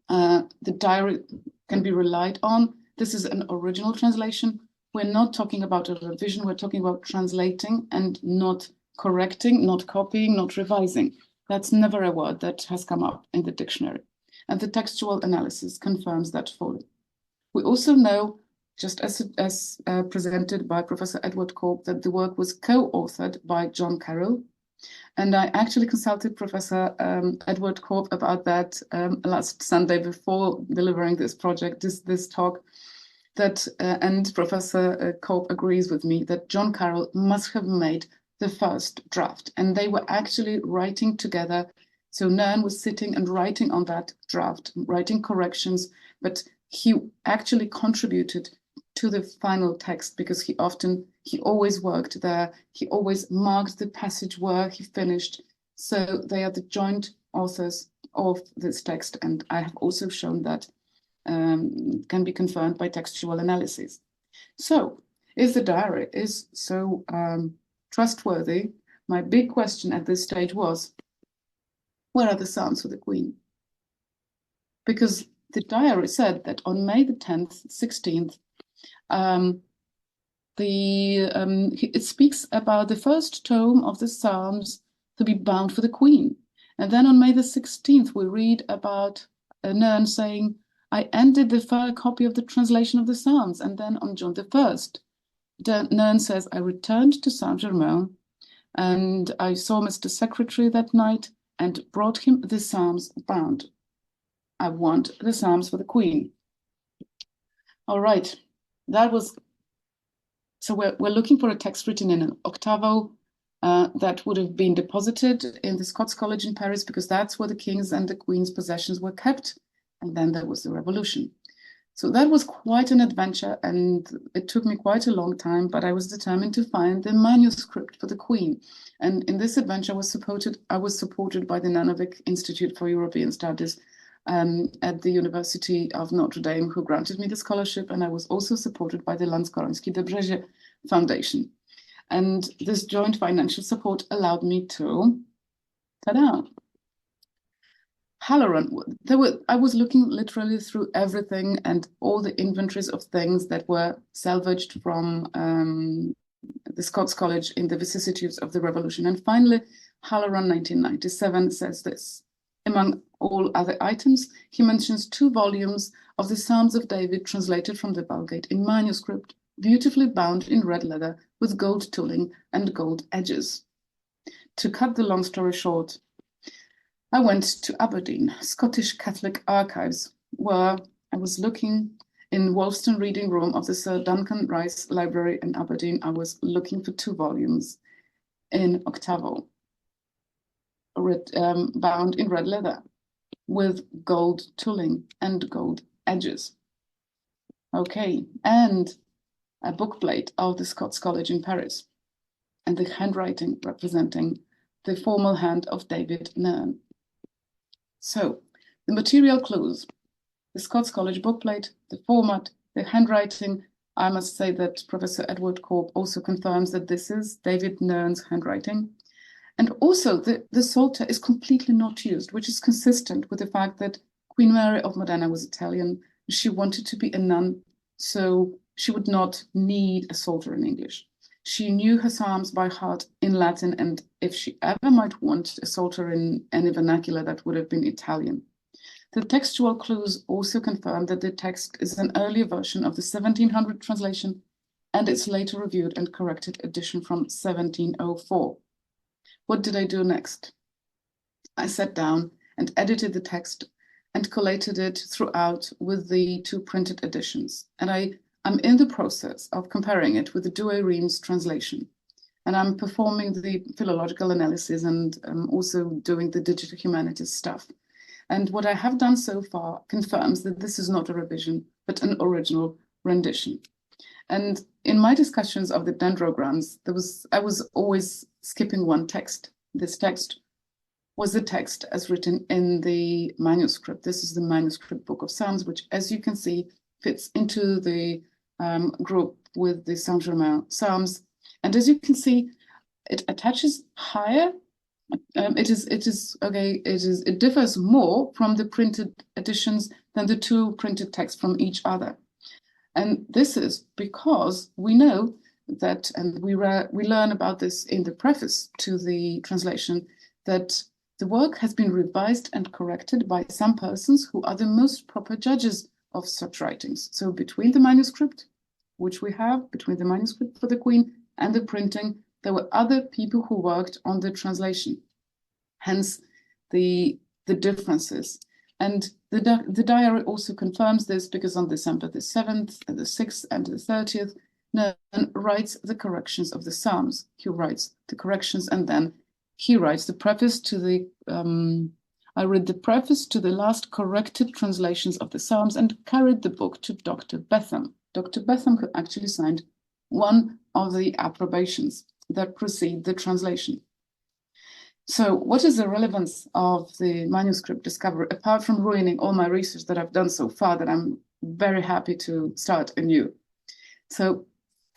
The diary can be relied on. This is an original translation. We're not talking about a revision, we're talking about translating and not correcting, not copying, not revising. That's never a word that has come up in the dictionary. And the textual analysis confirms that fully. We also know, just as presented by Professor Edward Corp, that the work was co-authored by John Carroll. And I actually consulted Professor Edward Corp about that last Sunday before delivering this project, this talk. And Professor Corp agrees with me that John Carroll must have made the first draft, and they were actually writing together. So Nairn was sitting and writing on that draft, writing corrections, but he actually contributed to the final text because he always worked there. He always marked the passage where he finished. So they are the joint authors of this text, and I have also shown that can be confirmed by textual analysis. So if the diary is so trustworthy, my big question at this stage was, where are the Psalms for the Queen? Because the diary said that on May the 10th, 16th, it speaks about the first tome of the Psalms to be bound for the Queen. And then on May the 16th, we read about Nairn saying, I ended the third copy of the translation of the Psalms. And then on June the 1st, Nairn says, I returned to Saint-Germain and I saw Mr. Secretary that night and brought him the Psalms bound. I want the Psalms for the Queen. All right, that was, so we're looking for a text written in an octavo that would have been deposited in the Scots College in Paris because that's where the King's and the Queen's possessions were kept. And then there was the revolution. So that was quite an adventure and it took me quite a long time, but I was determined to find the manuscript for the Queen. And in this adventure I was supported by the Nanovic Institute for European Studies at the University of Notre Dame, who granted me the scholarship, and I was also supported by the Lanskoroński de Brzezie Foundation. And this joint financial support allowed me to, ta-da! Halloran, I was looking literally through everything and all the inventories of things that were salvaged from the Scots College in the vicissitudes of the revolution. And finally, Halloran 1997 says this. Among all other items, he mentions 2 volumes of the Psalms of David translated from the Vulgate in manuscript, beautifully bound in red leather with gold tooling and gold edges. To cut the long story short, I went to Aberdeen, Scottish Catholic Archives, where I was looking in Wolfston Reading Room of the Sir Duncan Rice Library in Aberdeen. I was looking for 2 volumes in octavo, bound in red leather with gold tooling and gold edges. Okay, and a bookplate of the Scots College in Paris and the handwriting representing the formal hand of David Nairn. So, the material clues, the Scots College bookplate, the format, the handwriting. I must say that Professor Edward Corp also confirms that this is David Nairn's handwriting. And also, the Psalter is completely not used, which is consistent with the fact that Queen Mary of Modena was Italian. She wanted to be a nun, so she would not need a Psalter in English. She knew her Psalms by heart in Latin, and if she ever might want a Psalter in any vernacular, that would have been Italian. The textual clues also confirm that the text is an earlier version of the 1700 translation and its later reviewed and corrected edition from 1704. What did I do next? I sat down and edited the text and collated it throughout with the 2 printed editions. And I'm in the process of comparing it with the Douay-Rheims translation. And I'm performing the philological analysis and also doing the digital humanities stuff. And what I have done so far confirms that this is not a revision, but an original rendition. And in my discussions of the dendrograms, I was always skipping one text. This text was the text as written in the manuscript. This is the manuscript Book of Psalms, which, as you can see, fits into the group with the Saint-Germain Psalms. And as you can see, it attaches higher It differs more from the printed editions than the two printed texts from each other. And this is because we know that, and we learn about this in the preface to the translation, that the work has been revised and corrected by some persons who are the most proper judges of such writings. So between the manuscript, which we have, between the manuscript for the Queen and the printing, there were other people who worked on the translation. Hence the differences. And the diary also confirms this, because on December the 7th, and the 6th, and the 30th, Nern writes the corrections of the Psalms. He writes the corrections, and then he writes the preface to the, I read the preface to the last corrected translations of the Psalms and carried the book to Dr. Betham. Dr. Betham, who actually signed one of the approbations that precede the translation. So what is the relevance of the manuscript discovery, apart from ruining all my research that I've done so far, that I'm very happy to start anew? So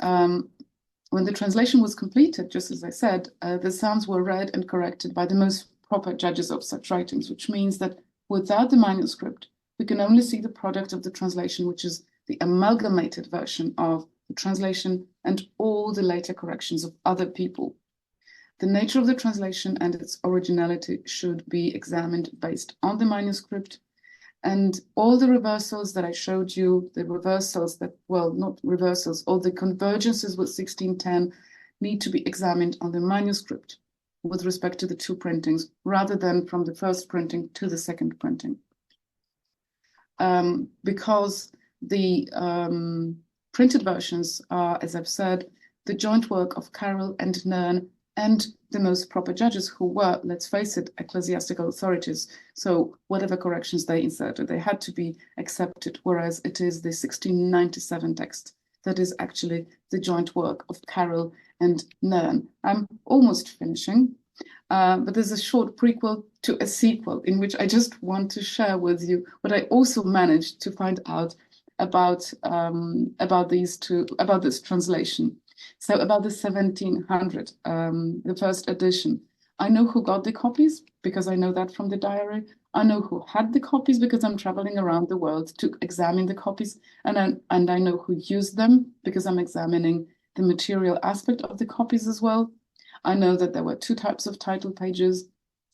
when the translation was completed, just as I said, the Psalms were read and corrected by the most proper judges of such writings, which means that without the manuscript, we can only see the product of the translation, which is the amalgamated version of the translation and all the later corrections of other people. The nature of the translation and its originality should be examined based on the manuscript, and all the reversals that I showed you, the reversals that, well, not reversals, all the convergences with 1610 need to be examined on the manuscript with respect to the two printings, rather than from the first printing to the second printing. Because the printed versions are, as I've said, the joint work of Carroll and Nern and the most proper judges, who were, let's face it, ecclesiastical authorities. So whatever corrections they inserted, they had to be accepted, whereas it is the 1697 text that is actually the joint work of Carroll and Nern. I'm almost finishing, but there's a short prequel to a sequel in which I just want to share with you what I also managed to find out about this translation. So about the 1700, the first edition, I know who got the copies because I know that from the diary. I know who had the copies because I'm traveling around the world to examine the copies, and I know who used them because I'm examining the material aspect of the copies as well. I know that there were two types of title pages,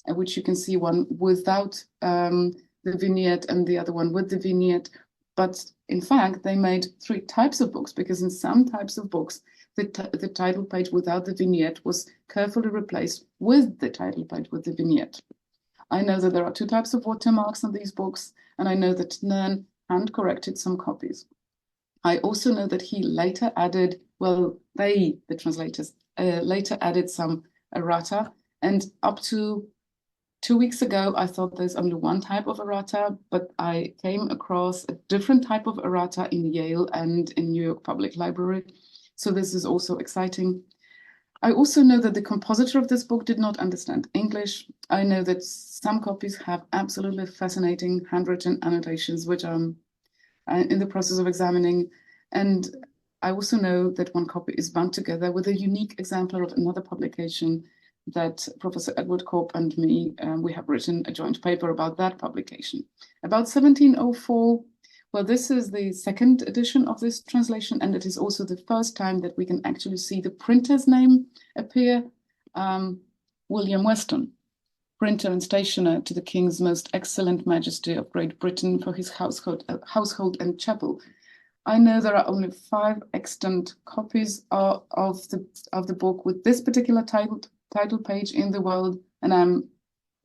which you can see, one without the vignette and the other one with the vignette. But in fact, they made three types of books, because in some types of books, the title page without the vignette was carefully replaced with the title page with the vignette. I know that there are two types of watermarks on these books, and I know that Nern hand-corrected some copies. I also know that he later added, well, the translators, later added some errata, and up to 2 weeks ago, I thought there's only one type of errata, but I came across a different type of errata in Yale and in New York Public Library. So this is also exciting. I also know that the compositor of this book did not understand English. I know that some copies have absolutely fascinating handwritten annotations, which I'm in the process of examining. And I also know that one copy is bound together with a unique exemplar of another publication that Professor Edward Corp and me, we have written a joint paper about that publication. About 1704, well, this is the second edition of this translation, and it is also the first time that we can actually see the printer's name appear. William Weston, printer and stationer to the King's Most Excellent Majesty of Great Britain for his household and chapel. I know there are only 5 extant copies of the book with this particular title page in the world, and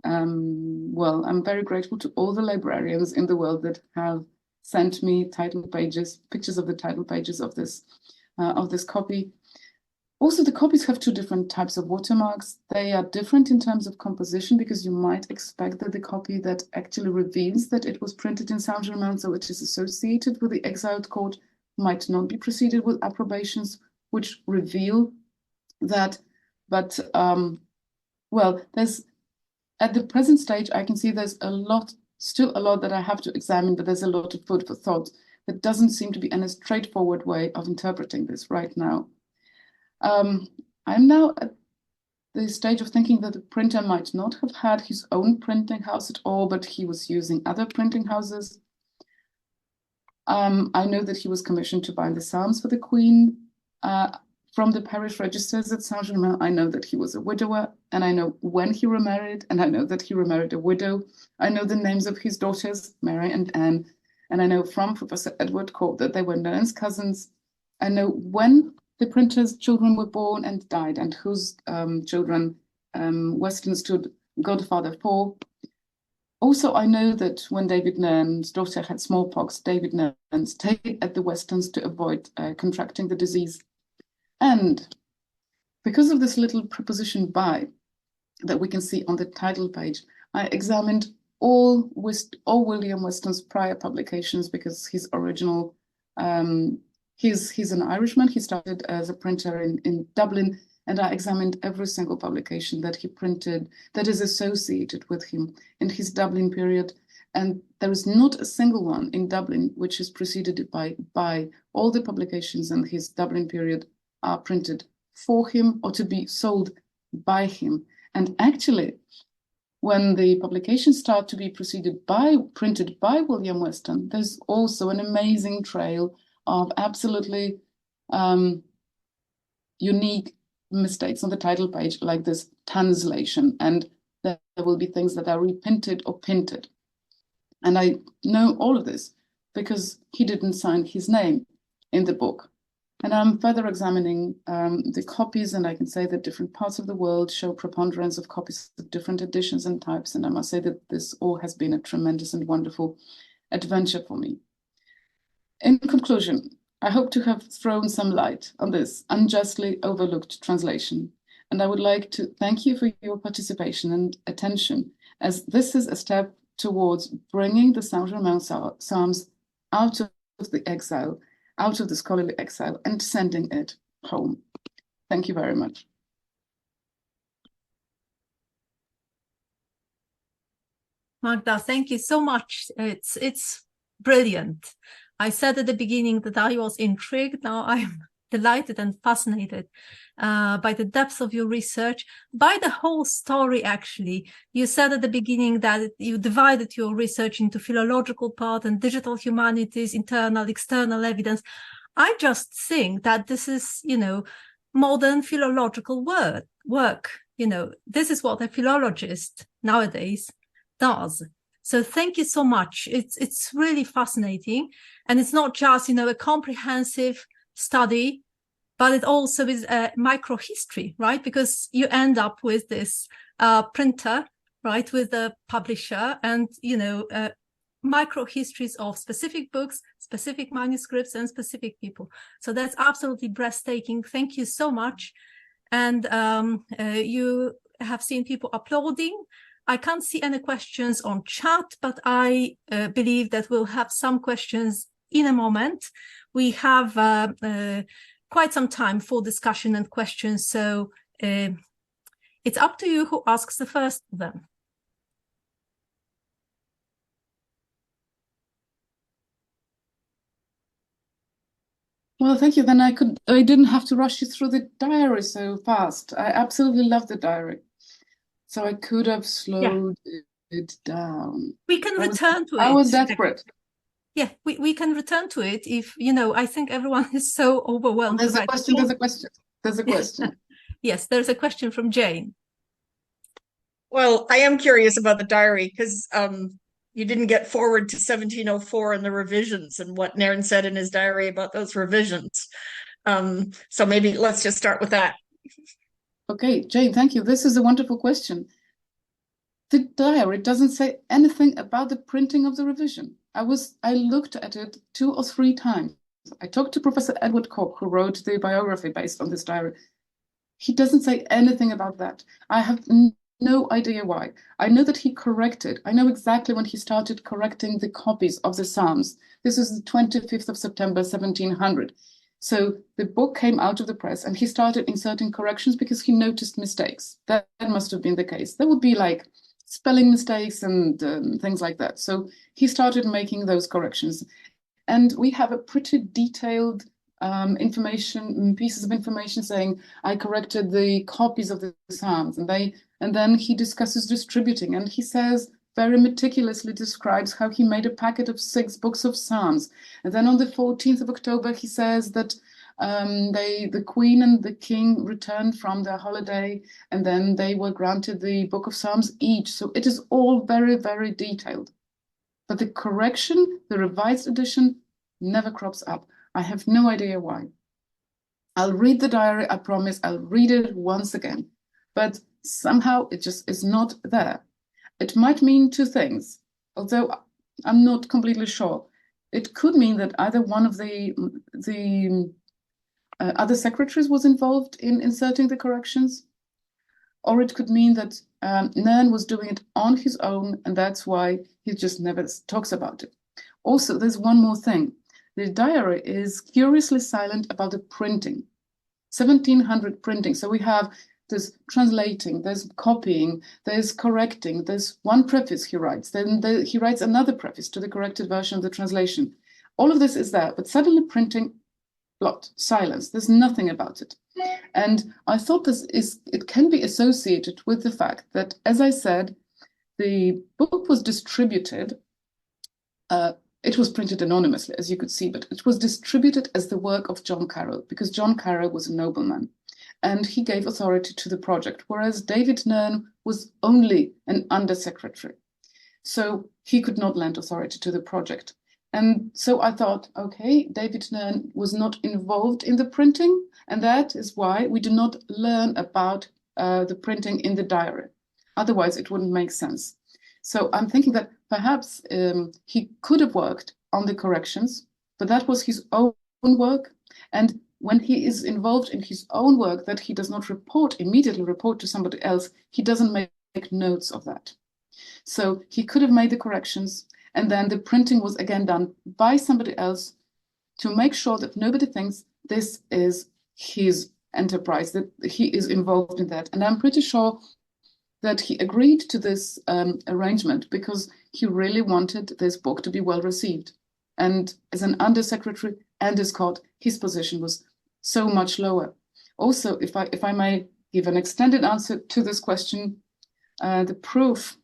I'm very grateful to all the librarians in the world that have sent me title pages, pictures of the title pages of this copy. Also, the copies have 2 different types of watermarks. They are different in terms of composition, because you might expect that the copy that actually reveals that it was printed in Saint-Germain, so it is associated with the exiled court, might not be preceded with approbations, which reveal that. But, well, there's, at the present stage, I can see there's still a lot that I have to examine, but there's a lot of food for thought. There doesn't seem to be any straightforward way of interpreting this right now. I'm now the stage of thinking that the printer might not have had his own printing house at all, but he was using other printing houses. I know that he was commissioned to bind the Psalms for the Queen from the parish registers at Saint-Germain. I know that he was a widower, and I know when he remarried, and I know that he remarried a widow. I know the names of his daughters, Mary and Anne, and I know from Professor Edward Cork that they were Nairn's cousins. I know when the printer's children were born and died, and whose children Weston stood godfather for. Also, I know that when David Nairn's daughter had smallpox, David Nairn stayed at the Westons to avoid contracting the disease. And because of this little preposition by that we can see on the title page, I examined all William Weston's prior publications, because his original, he's an Irishman. He started as a printer in Dublin, and I examined every single publication that he printed that is associated with him in his Dublin period. And there is not a single one in Dublin which is preceded by. All the publications in his Dublin period are printed for him or to be sold by him. And actually, when the publications start to be printed by William Weston, there's also an amazing trail of absolutely unique mistakes on the title page, like this translation, and there will be things that are reprinted or pinted. And I know all of this because he didn't sign his name in the book. And I'm further examining the copies, and I can say that different parts of the world show preponderance of copies of different editions and types. And I must say that this all has been a tremendous and wonderful adventure for me. In conclusion, I hope to have thrown some light on this unjustly overlooked translation. And I would like to thank you for your participation and attention, as this is a step towards bringing the Saint-Germain Psalms out of the exile, out of the scholarly exile, and sending it home. Thank you very much.
Magda, thank you so much. It's brilliant. I said at the beginning that I was intrigued. Now I'm delighted and fascinated by the depth of your research, by the whole story, actually. You said at the beginning that you divided your research into philological part and digital humanities, internal, external evidence. I just think that this is, modern philological work. This is what a philologist nowadays does. So thank you so much. It's really fascinating. And it's not just, a comprehensive study, but it also is a microhistory, right? Because you end up with this printer, right, with the publisher, and, microhistories of specific books, specific manuscripts, and specific people. So that's absolutely breathtaking. Thank you so much. And you have seen people applauding. I can't see any questions on chat, but I believe that we'll have some questions in a moment. We have quite some time for discussion and questions, so it's up to you who asks the first of them.
Well, thank you. Then I didn't have to rush you through the diary so fast. I absolutely love the diary. So I could have slowed it down.
We can return to it.
I was desperate.
Yeah, we can return to it if, I think everyone is so overwhelmed.
There's a question.
Yes, there's a question from Jane.
Well, I am curious about the diary, because you didn't get forward to 1704 and the revisions and what Nairn said in his diary about those revisions. So maybe let's just start with that.
Okay, Jane, thank you. This is a wonderful question. The diary doesn't say anything about the printing of the revision. I looked at it 2 or 3 times. I talked to Professor Edward Cork, who wrote the biography based on this diary. He doesn't say anything about that. I have no idea why. I know that he corrected. I know exactly when he started correcting the copies of the Psalms. This is the 25th of September, 1700. So the book came out of the press and he started inserting corrections because he noticed mistakes. That must have been the case. There would be like spelling mistakes and things like that. So he started making those corrections. And we have a pretty detailed pieces of information saying, I corrected the copies of the Psalms, and then he discusses distributing, and he says, very meticulously describes how he made a packet of 6 books of Psalms. And then on the 14th of October, he says that the Queen and the King returned from their holiday, and then they were granted the Book of Psalms each. So it is all very, very detailed. But the correction, the revised edition, never crops up. I have no idea why. I'll read the diary, I promise. I'll read it once again. But somehow it just is not there. It might mean 2 things, although I'm not completely sure. It could mean that either one of the other secretaries was involved in inserting the corrections, or it could mean that Nairn was doing it on his own, and that's why he just never talks about it. Also, there's one more thing. The diary is curiously silent about the printing. 1700 printing. So we have there's translating, there's copying, there's correcting, there's one preface he writes, then he writes another preface to the corrected version of the translation. All of this is there, but suddenly printing, blot, silence, there's nothing about it. And I thought it can be associated with the fact that, as I said, the book was distributed, it was printed anonymously, as you could see, but it was distributed as the work of John Carroll, because John Carroll was a nobleman. And he gave authority to the project, whereas David Nairn was only an undersecretary. So he could not lend authority to the project. And so I thought, okay, David Nairn was not involved in the printing, and that is why we do not learn about the printing in the diary. Otherwise, it wouldn't make sense. So I'm thinking that perhaps he could have worked on the corrections, but that was his own work. And when he is involved in his own work that he does not immediately report to somebody else, he doesn't make notes of that. So he could have made the corrections, and then the printing was again done by somebody else to make sure that nobody thinks this is his enterprise, that he is involved in that. And I'm pretty sure that he agreed to this arrangement because he really wanted this book to be well received. And as an undersecretary and as court, his position was so much lower. Also, if I may give an extended answer to this question, the proof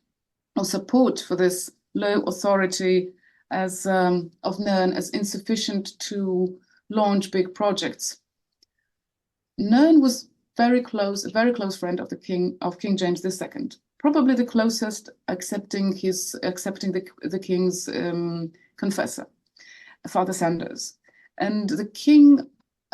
or support for this low authority as of Nairn as insufficient to launch big projects. Nairn was a very close friend of King James II, probably the closest, accepting the king's confessor, Father Sanders. And the king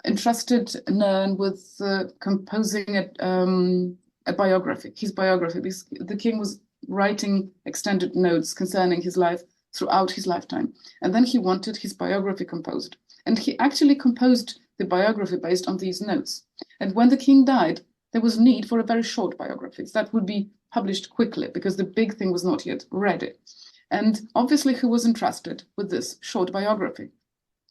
entrusted Nairn with composing a biography, his biography, because the king was writing extended notes concerning his life throughout his lifetime. And then he wanted his biography composed. And he actually composed the biography based on these notes. And when the king died, there was need for a very short biography that would be published quickly because the big thing was not yet ready. And obviously he was entrusted with this short biography.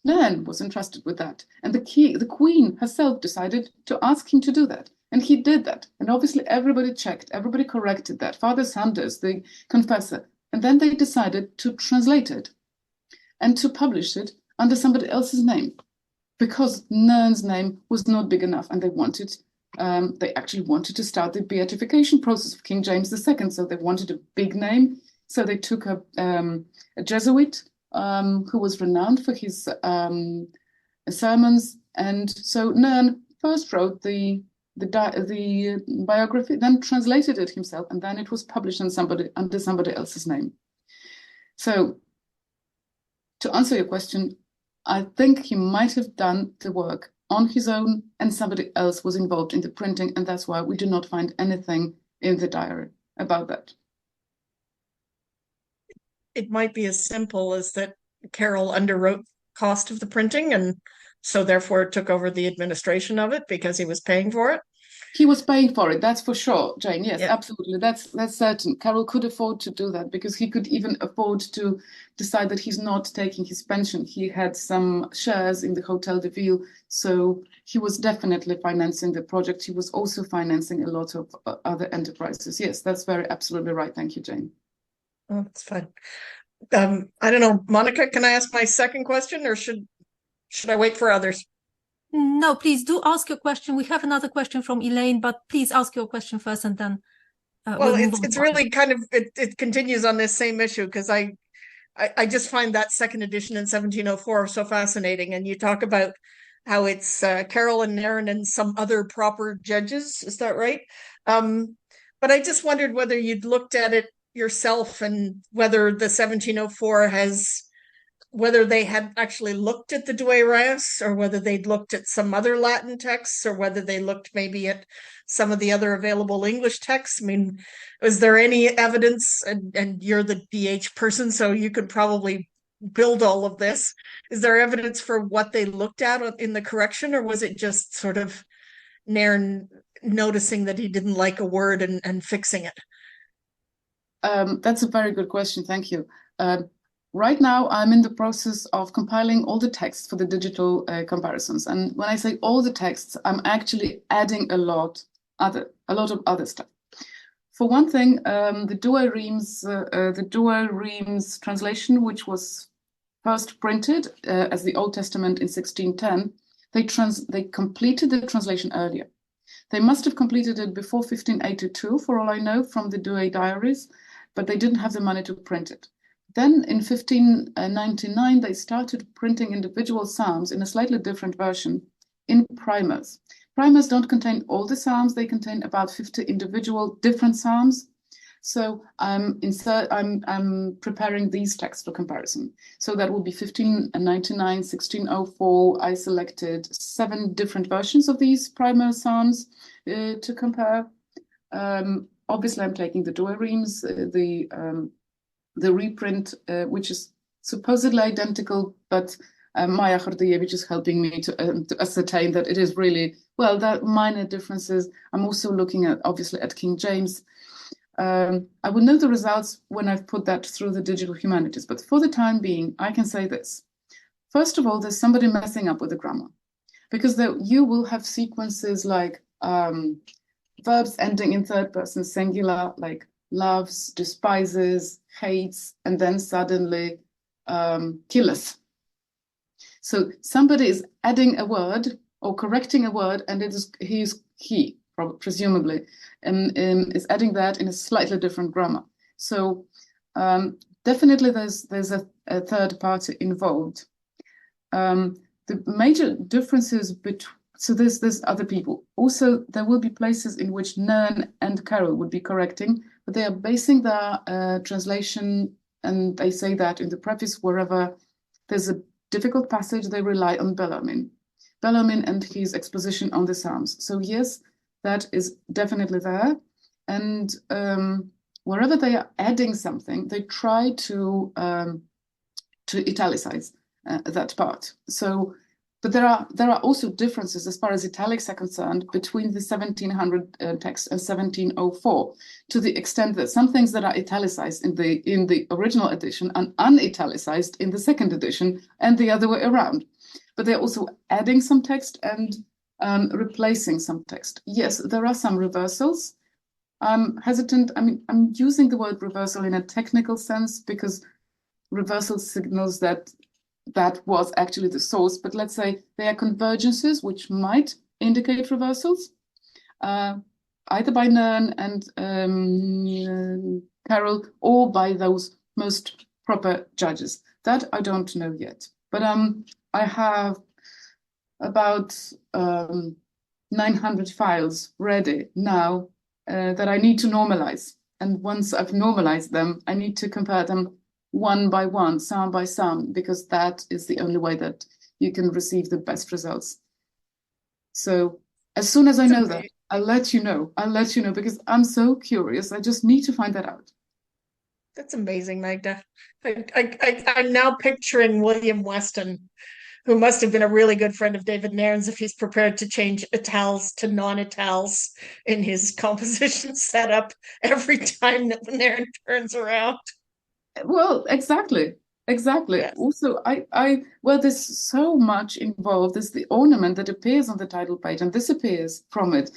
Nairn was entrusted with that. And the queen herself decided to ask him to do that. And he did that. And obviously everybody checked, everybody corrected that. Father Sanders, the confessor. And then they decided to translate it and to publish it under somebody else's name, because Nairn's name was not big enough, and they actually wanted to start the beatification process of King James II. So they wanted a big name. So they took a Jesuit who was renowned for his sermons, and so Nairn first wrote the biography, then translated it himself, and then it was published under somebody else's name. So, to answer your question, I think he might have done the work on his own, and somebody else was involved in the printing, and that's why we do not find anything in the diary about that.
It might be as simple as that Carroll underwrote cost of the printing, and so therefore took over the administration of it because he was paying for it.
He was paying for it, that's for sure, Jane. Yes,
Yeah.
absolutely. That's certain. Carroll could afford to do that because he could even afford to decide that he's not taking his pension. He had some shares in the Hotel de Ville, so he was definitely financing the project. He was also financing a lot of other enterprises. Yes, that's absolutely right. Thank you, Jane.
Oh, that's fine. I don't know, Monica, can I ask my second question, or should I wait for others?
No, please do ask your question. We have another question from Elaine, but please ask your question first, and then
Well,
we'll move on.
it's really kind of it continues on this same issue, because I just find that second edition in 1704 so fascinating. And you talk about how it's Carol and Nairn and some other proper judges. Is that right? But I just wondered whether you'd looked at it yourself, and whether the 1704 whether they had actually looked at the Douay Reyes, or whether they'd looked at some other Latin texts, or whether they looked maybe at some of the other available English texts. I mean, was there any evidence, and you're the DH person, so you could probably build all of this. Is there evidence for what they looked at in the correction, or was it just sort of Nairn noticing that he didn't like a word and fixing it?
That's a very good question. Thank you. Right now, I'm in the process of compiling all the texts for the digital comparisons. And when I say all the texts, I'm actually adding a lot of other stuff. For one thing, the Douay Rheims translation, which was first printed as the Old Testament in 1610, they completed the translation earlier. They must have completed it before 1582, for all I know, from the Douay diaries, but they didn't have the money to print it. Then in 1599, they started printing individual psalms in a slightly different version in primers. Primers don't contain all the psalms, they contain about 50 individual different psalms. So I'm preparing these texts for comparison. So that will be 1599, 1604. I selected 7 different versions of these primer psalms to compare. Obviously, I'm taking the Douay Rheims, the reprint, which is supposedly identical, but Maja Gordijewicz is helping me to ascertain that it is really, well, that minor differences. I'm also looking at, obviously, at King James. I will know the results when I've put that through the digital humanities, but for the time being, I can say this. First of all, there's somebody messing up with the grammar, because you will have sequences like verbs ending in third person singular, like loves, despises, hates, and then suddenly killeth. So somebody is adding a word or correcting a word, and it is he presumably, is adding that in a slightly different grammar. So definitely there's a third party involved. The major differences between, so there's other people. Also, there will be places in which Nairn and Carol would be correcting, but they are basing their translation, and they say that in the preface, wherever there's a difficult passage, they rely on Bellarmine and his exposition on the Psalms. So yes, that is definitely there. And wherever they are adding something, they try to italicize that part. So, but there are also differences as far as italics are concerned between the 1700 text and 1704, to the extent that some things that are italicized in the original edition are unitalicized in the second edition, and the other way around. But they're also adding some text and replacing some text. Yes, there are some reversals. I'm hesitant. I mean, I'm using the word reversal in a technical sense because reversal signals that was actually the source, but let's say they are convergences which might indicate reversals, either by Nairn and Carol, or by those most proper judges. That I don't know yet. But I have about 900 files ready now that I need to normalize. And once I've normalized them, I need to compare them one by one, psalm by psalm, because that is the only way that you can receive the best results. So as soon as I know that, I'll let you know. Because I'm so curious. I just need to find that out.
That's amazing, Magda. I'm now picturing William Weston, who must have been a really good friend of David Nairn's if he's prepared to change itals to non-itals in his composition setup every time that Nairn turns around.
Well, exactly. Yes. Also, well, there's so much involved. There's the ornament that appears on the title page and disappears from it.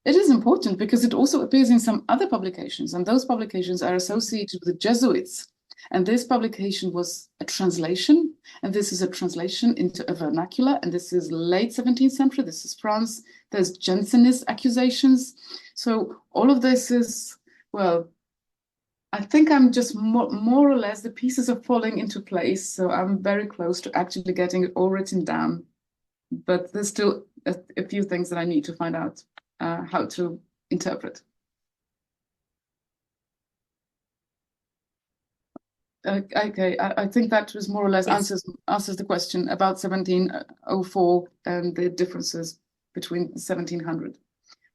It is important because it also appears in some other publications, and those publications are associated with the Jesuits. And this publication was a translation And this is a translation into a vernacular, and this is late 17th century. This is France. There's Jansenist accusations. So all of this is, well, I think I'm just more or less, the pieces are falling into place. So I'm very close to actually getting it all written down. But there's still a few things that I need to find out how to interpret. Okay, I think that was more or less answers the question about 1704 and the differences between 1700.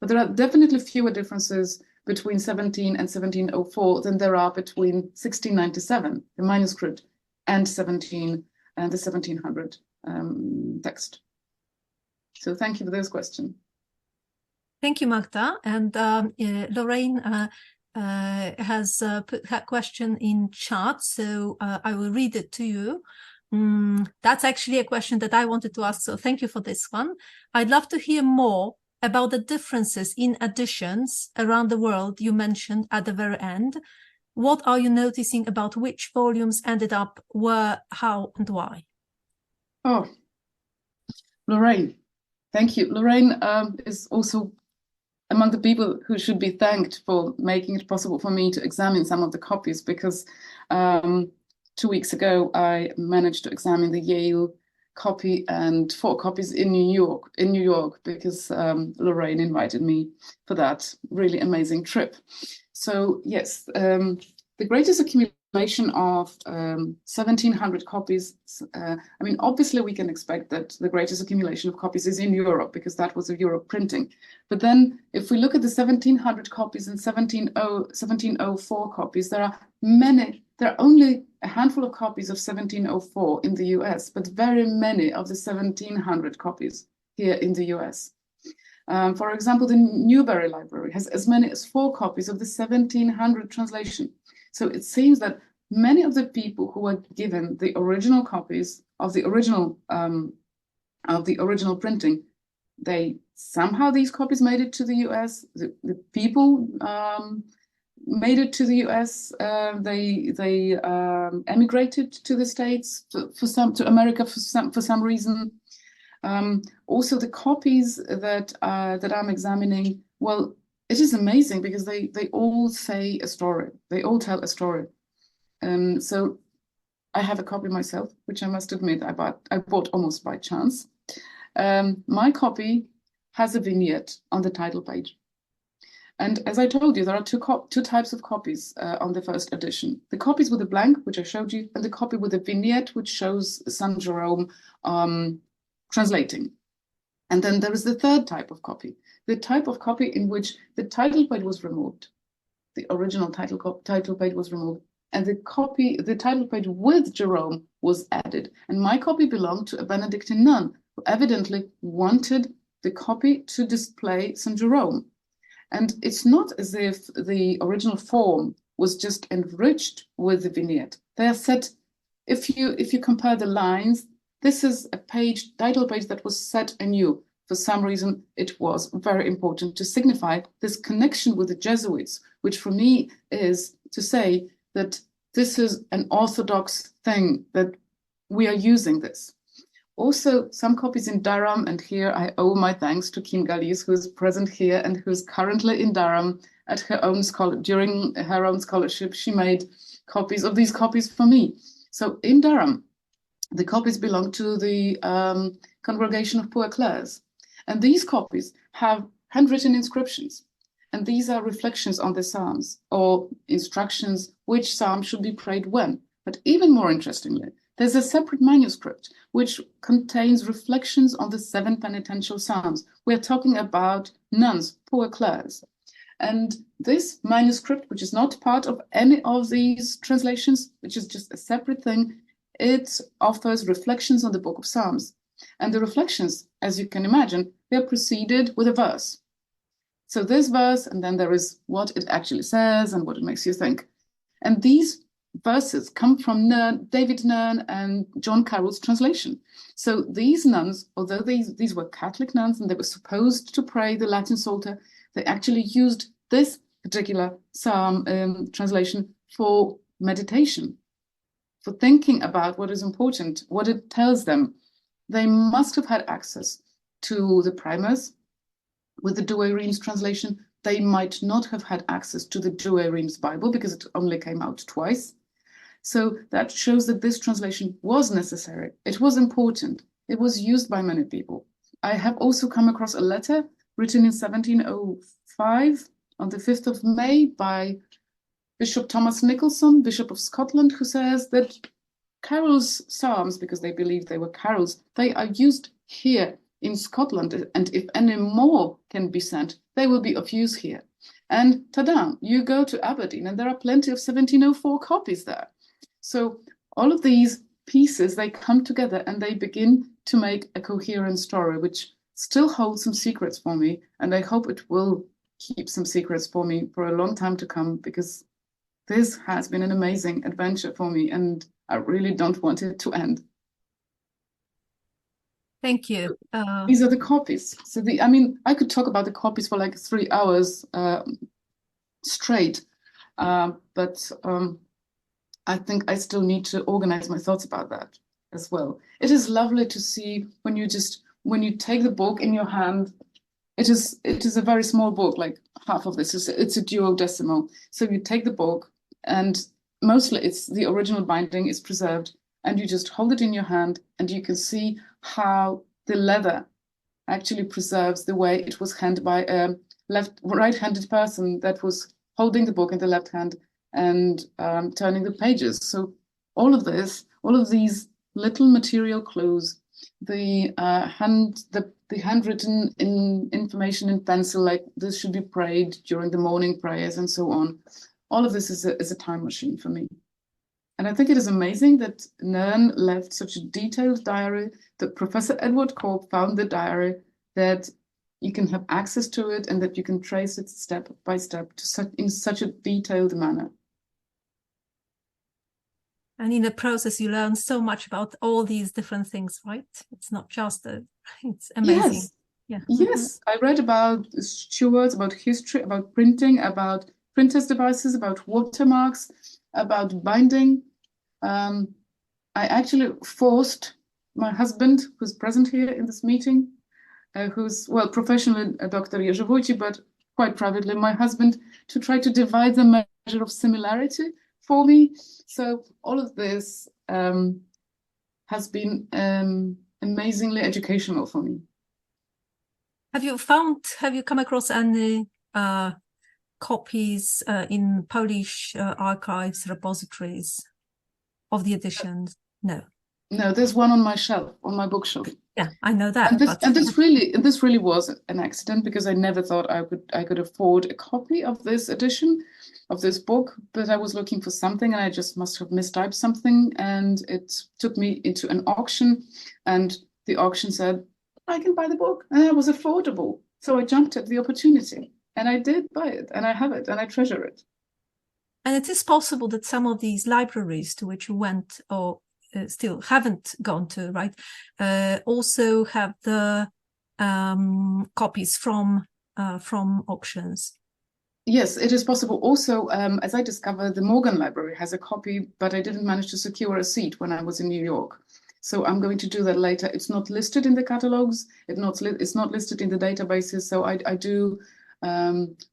But there are definitely fewer differences between 17 and 1704 than there are between 1697, the manuscript, and the 1700 text. So thank you for this question.
Thank you, Magda. And Lorraine has put her question in chat, so I will read it to you. That's actually a question that I wanted to ask, so thank you for this one. I'd love to hear more about the differences in editions around the world you mentioned at the very end. What are you noticing about which volumes ended up where, how, and why?
Oh, Lorraine, thank you. Lorraine is also among the people who should be thanked for making it possible for me to examine some of the copies, because 2 weeks ago I managed to examine the Yale copy and 4 copies in New York, because Lorraine invited me for that really amazing trip. So yes, the greatest accumulation of 1,700 copies. I mean, obviously we can expect that the greatest accumulation of copies is in Europe, because that was a Europe printing. But then if we look at the 1,700 copies and 1704 copies, there are only a handful of copies of 1704 in the US, but very many of the 1,700 copies here in the US. For example, the Newberry Library has as many as 4 copies of the 1700 translation. So it seems that many of the people who were given the original copies of the original printing, somehow these copies made it to the US. The people made it to the US. They emigrated to the States to America for some reason. Also, the copies that I'm examining, well, it is amazing because they all say a story. They all tell a story. So I have a copy myself, which I must admit I bought almost by chance. My copy has a vignette on the title page. And as I told you, there are two types of copies on the first edition. The copies with a blank, which I showed you, and the copy with a vignette, which shows St. Jerome translating. And then there is the third type of copy, the type of copy in which the title page was removed. The original title page was removed, and the title page with Jerome was added. And my copy belonged to a Benedictine nun who evidently wanted the copy to display St. Jerome. And it's not as if the original form was just enriched with the vignette. They are set, if you compare the lines, this is a title page that was set anew. For some reason, it was very important to signify this connection with the Jesuits, which for me is to say that this is an orthodox thing, that we are using this. Also, some copies in Durham, and here I owe my thanks to Kim Gallis, who is present here and who is currently in Durham at her own during her own scholarship. She made copies of these copies for me. So in Durham, the copies belong to the Congregation of Poor Clares. And these copies have handwritten inscriptions. And these are reflections on the Psalms or instructions which Psalm should be prayed when. But even more interestingly, there's a separate manuscript which contains reflections on the 7 penitential Psalms. We're talking about nuns, Poor Clares. And this manuscript, which is not part of any of these translations, which is just a separate thing, it offers reflections on the Book of Psalms. And the reflections, as you can imagine, they're preceded with a verse. So this verse, and then there is what it actually says and what it makes you think. And these verses come from David Nern and John Carroll's translation. So these nuns, although these were Catholic nuns and they were supposed to pray the Latin Psalter, they actually used this particular psalm translation for meditation, for thinking about what is important, what it tells them. They must have had access to the primers with the Douay-Rheims translation. They might not have had access to the Douay-Rheims Bible because it only came out twice. So that shows that this translation was necessary. It was important. It was used by many people. I have also come across a letter written in 1705 on the 5th of May by Bishop Thomas Nicholson, Bishop of Scotland, who says that carols, psalms, because they believe they were carols, they are used here in Scotland, and if any more can be sent, they will be of use here. And ta-da, you go to Aberdeen and there are plenty of 1704 copies there. So all of these pieces, they come together and they begin to make a coherent story, which still holds some secrets for me. And I hope it will keep some secrets for me for a long time to come, because this has been an amazing adventure for me and I really don't want it to end.
Thank you.
These are the copies. So I could talk about the copies for like 3 hours straight, but I think I still need to organize my thoughts about that as well. It is lovely to see when you take the book in your hand. It is a very small book, like half of this it's a duodecimal. So you take the book, and mostly it's the original binding is preserved, and you just hold it in your hand, and you can see how the leather actually preserves the way it was handled by a right-handed person that was holding the book in the left hand and turning the pages. So all of these little material clues, the handwritten information in pencil, like this should be prayed during the morning prayers and so on. All of this is a time machine for me. And I think it is amazing that Nairn left such a detailed diary, that Professor Edward Cork found the diary, that you can have access to it and that you can trace it step by step in such a detailed manner.
And in the process, you learn so much about all these different things, right? It's not just it's amazing.
Yes.
Yeah.
Yes, I read about stewards, about history, about printing, about printers' devices, about watermarks, about binding. I actually forced my husband, who's present here in this meeting, who's, well, professionally Dr. Jerzy Wójcik, but quite privately, my husband, to try to divide the measure of similarity for me. So all of this has been amazingly educational for me.
Have you come across any copies in Polish archives, repositories of the editions? No.
No, there's one on my shelf, on my bookshelf.
Yeah, I know that.
And this really was an accident, because I never thought I could afford a copy of this edition of this book, but I was looking for something and I just must have mistyped something, and it took me into an auction, and the auction said, I can buy the book, and it was affordable. So I jumped at the opportunity and I did buy it, and I have it and I treasure it.
And it is possible that some of these libraries to which you went, or still haven't gone to, right, also have the copies from auctions.
Yes, it is possible. Also, as I discovered, the Morgan Library has a copy, but I didn't manage to secure a seat when I was in New York. So I'm going to do that later. It's not listed in the catalogs. It's not listed in the databases. So I do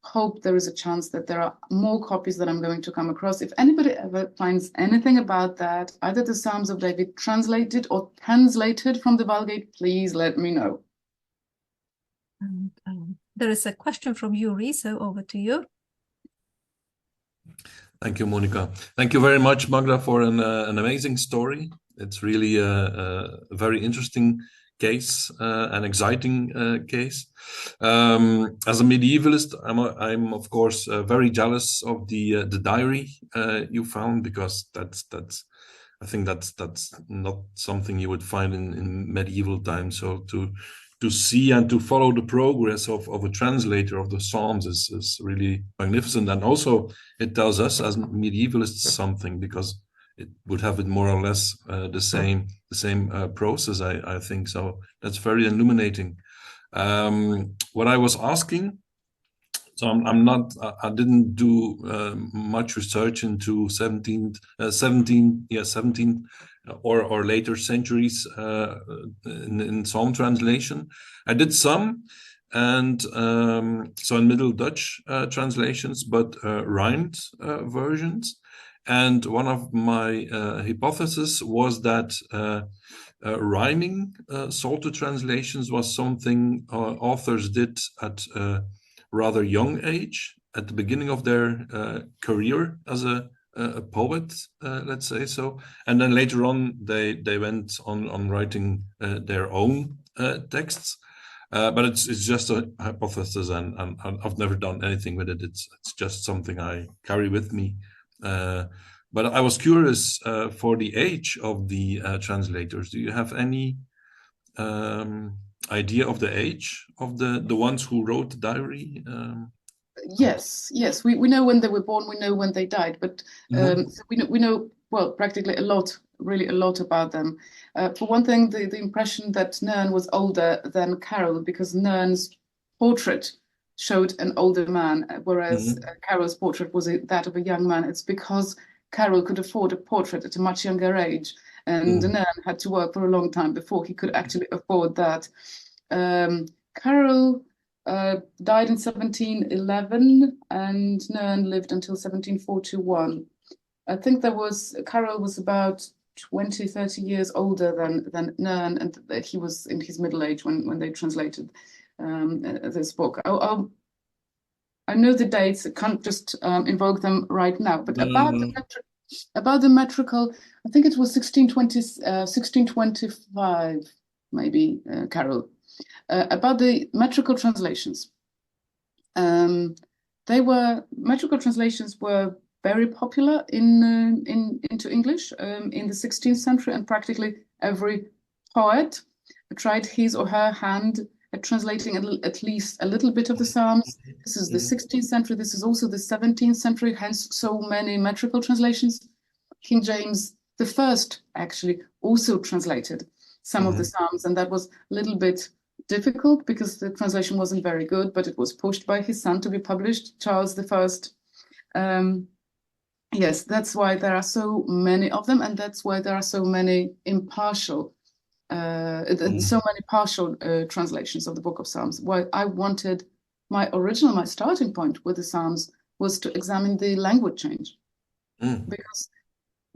hope there is a chance that there are more copies that I'm going to come across. If anybody ever finds anything about that, either the Psalms of David translated or translated from the Vulgate, please let me know.
There is a question from Yuri, so over to you.
Thank you, Monica. Thank you very much, Magda, for an amazing story. It's really a very interesting case, an exciting case. As a medievalist, I'm of course very jealous of the diary you found, because I think that's not something you would find in medieval times. So to see and to follow the progress of a translator of the Psalms is really magnificent. And also it tells us as medievalists something, because it would have it more or less the same process, I think. So that's very illuminating. What I was asking, So I'm not. I didn't do much research into 17th or later centuries in Psalm translation. I did some, and so in Middle Dutch translations, but rhymed versions. And one of my hypotheses was that rhyming Psalter translations was something authors did at a rather young age, at the beginning of their career as a poet, let's say so. And then later on, they went on writing their own texts. But it's just a hypothesis, and I've never done anything with it. It's just something I carry with me. But I was curious for the age of the translators. Do you have any idea of the age of the ones who wrote the diary?
Yes, we know when they were born, we know when they died, but so we know well practically really a lot about them. For one thing, the impression that Nern was older than Carol, because Nern's portrait showed an older man, whereas Carol's portrait was that of a young man. It's because Carol could afford a portrait at a much younger age, and Nern had to work for a long time before he could actually afford that. Carol died in 1711, and Nern lived until 1741. I think Carol was about 20-30 years older than Nern, and that he was in his middle age when they translated this book. I know the dates. I can't just invoke them right now, but about the metrical, I think it was 1625, maybe, Carol. About the metrical translations, metrical translations were very popular into English in the 16th century, and practically every poet tried his or her hand at translating at least a little bit of the Psalms. This is the 16th century. This is also the 17th century, hence so many metrical translations. King James I actually also translated some of the Psalms, and that was a little bit difficult because the translation wasn't very good, but it was pushed by his son to be published, Charles I. Yes, that's why there are so many of them, and that's why there are so many partial translations of the Book of Psalms. Why I wanted my starting point with the Psalms was to examine the language change, because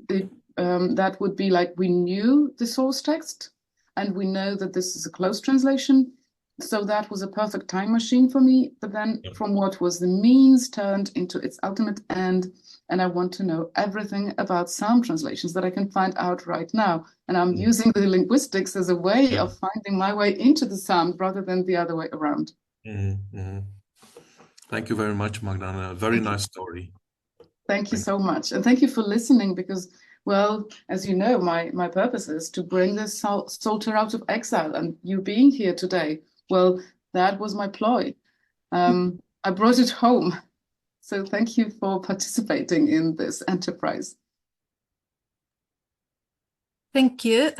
that would be like we knew the source text, and we know that this is a close translation. So that was a perfect time machine for me. But then from what was the means turned into its ultimate end. And I want to know everything about Psalm translations that I can find out right now. And I'm using the linguistics as a way of finding my way into the Psalm rather than the other way around.
Thank you very much, Magdalena. Very nice story.
Thank you so much. And thank you for listening, because, well, as you know, my purpose is to bring this Psalter out of exile, and you being here today, well, that was my ploy. I brought it home. So thank you for participating in this enterprise.
Thank you.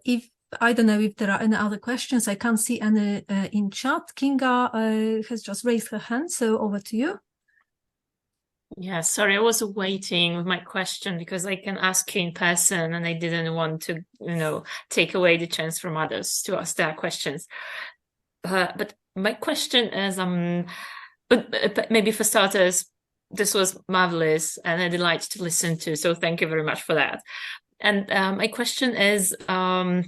If I don't know if there are any other questions. I can't see any in chat. Kinga has just raised her hand, so over to you.
Yeah, sorry, I was waiting with my question because I can ask you in person, and I didn't want to, take away the chance from others to ask their questions. But my question is, but maybe for starters, this was marvelous and a delight to listen to. So thank you very much for that. And my question is, so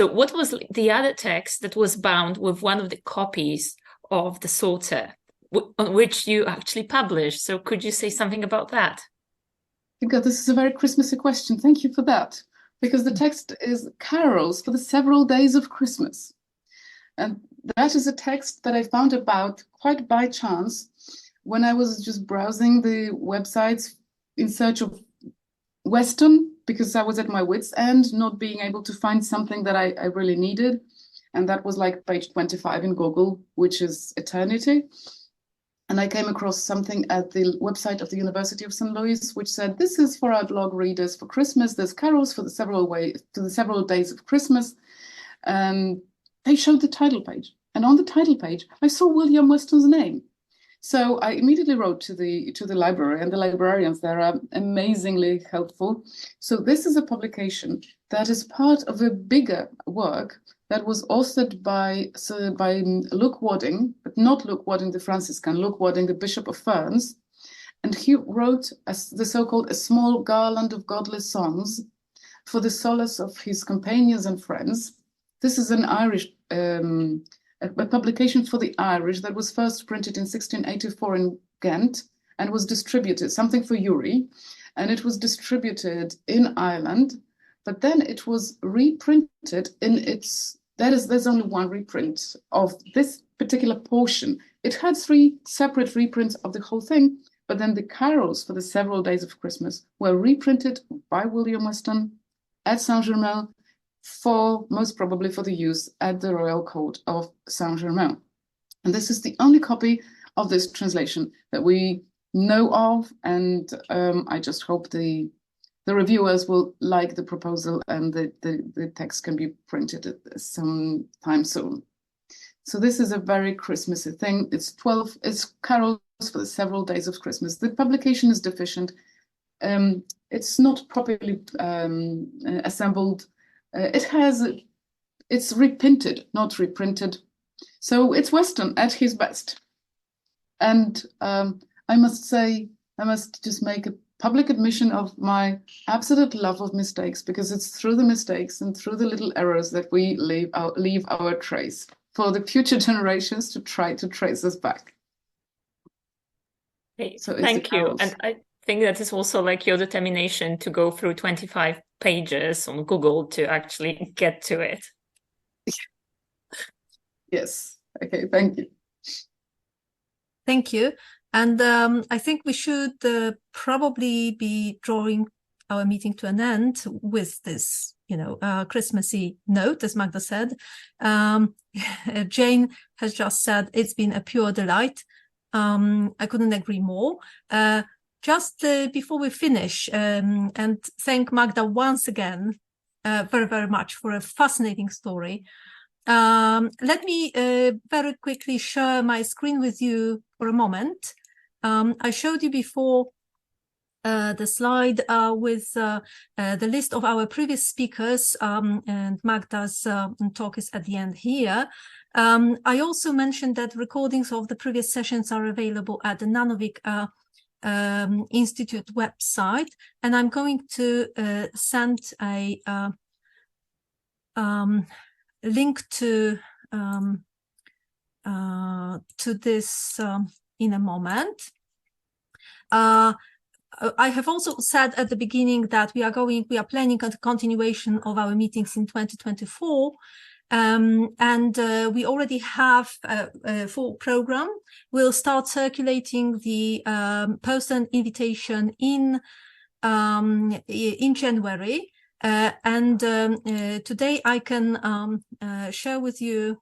what was the other text that was bound with one of the copies of the Psalter, on which you actually published? So could you say something about that?
Kinga, this is a very Christmassy question. Thank you for that. Because the text is carols for the several days of Christmas. And that is a text that I found about quite by chance when I was just browsing the websites in search of Western, because I was at my wit's end, not being able to find something that I really needed. And that was like page 25 in Google, which is eternity. And I came across something at the website of the University of St. Louis, which said, this is for our blog readers for Christmas. There's carols for the several days of Christmas. And they showed the title page. and on the title page, I saw William Weston's name. So I immediately wrote to the library, and the librarians there are amazingly helpful. So this is a publication that is part of a bigger work that was authored by Luke Wadding, but not Luke Wadding the Franciscan, Luke Wadding, the Bishop of Ferns. And he wrote the so-called A Small Garland of Godless Songs for the solace of his companions and friends. This is an Irish a publication for the Irish that was first printed in 1684 in Ghent and was distributed, something for Uri, and it was distributed in Ireland, but then it was reprinted in there's only one reprint of this particular portion. It had 3 separate reprints of the whole thing, but then the carols for the several days of Christmas were reprinted by William Weston at Saint-Germain, most probably for the use at the Royal Court of Saint-Germain. And this is the only copy of this translation that we know of, and I just hope the reviewers will like the proposal and the text can be printed sometime soon. So this is a very Christmassy thing. It's carols for the several days of Christmas. The publication is deficient. It's not properly assembled. It's reprinted, not reprinted. So it's Weston at his best. And I must just make a public admission of my absolute love of mistakes, because it's through the mistakes and through the little errors that we leave our trace for the future generations to try to trace us back.
Okay, so thank you. And I think that is also like your determination to go through 25 pages on Google to actually get to it.
Yes. Okay. Thank you.
Thank you. And I think we should probably be drawing our meeting to an end with this, Christmassy note, as Magda said. Jane has just said it's been a pure delight. I couldn't agree more. Just before we finish, and thank Magda once again very, very much for a fascinating story. Let me very quickly share my screen with you for a moment. I showed you before the slide with the list of our previous speakers, and Magda's talk is at the end here. I also mentioned that recordings of the previous sessions are available at the Nanovic Institute website, and I'm going to send a link to this in a moment. I have also said at the beginning that we are planning a continuation of our meetings in 2024. And we already have a full program. We'll start circulating the post and invitation in January. And today I can share with you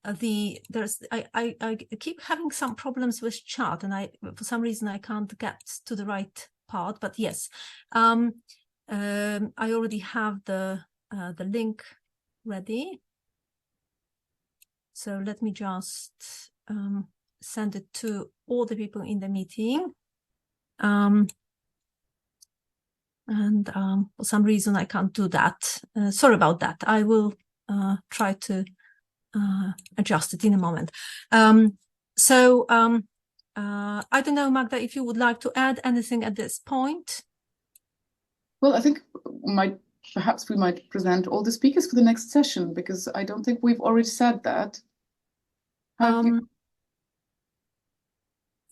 I keep having some problems with chat, and for some reason I can't get to the right part. But yes, I already have the link ready. So let me just send it to all the people in the meeting. And for some reason I can't do that. Sorry about that. I will try to adjust it in a moment. I don't know, Magda, if you would like to add anything at this point.
Well, I think perhaps we might present all the speakers for the next session, because I don't think we've already said that.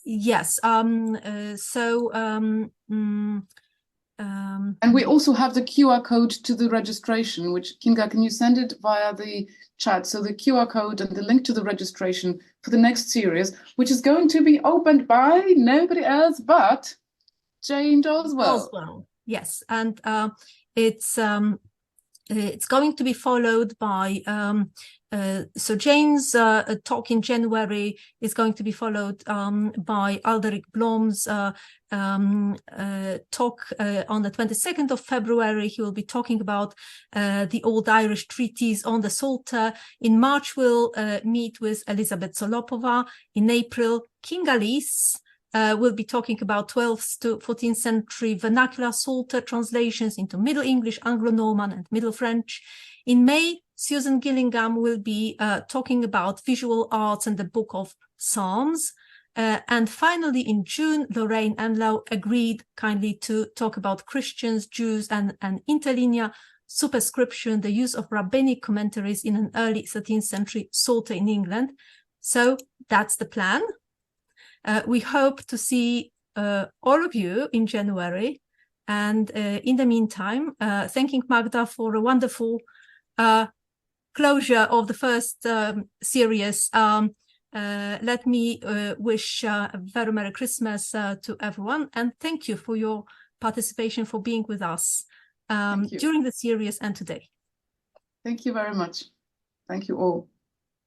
Yes.
And we also have the QR code to the registration, which, Kinga, can you send it via the chat? So the QR code and the link to the registration for the next series, which is going to be opened by nobody else but Jane Doswell.
Yes, and it's it's going to be followed by so Jane's talk in January is going to be followed by Alderic Blom's talk on the 22nd of February. He will be talking about the Old Irish treatise on the Psalter. In March, we'll meet with Elizabeth Solopova. In April, King Alice will be talking about 12th to 14th century vernacular Psalter translations into Middle English, Anglo-Norman, and Middle French. In May, Susan Gillingham will be talking about visual arts and the Book of Psalms. And finally, in June, Lorraine Enlow agreed kindly to talk about Christians, Jews, and interlinear superscription, the use of rabbinic commentaries in an early 13th century Psalter in England. So that's the plan. We hope to see all of you in January. And in the meantime, thanking Magda for a wonderful closure of the first series. Let me wish a very Merry Christmas to everyone. And thank you for your participation, for being with us during the series and today.
Thank you very much. Thank you all.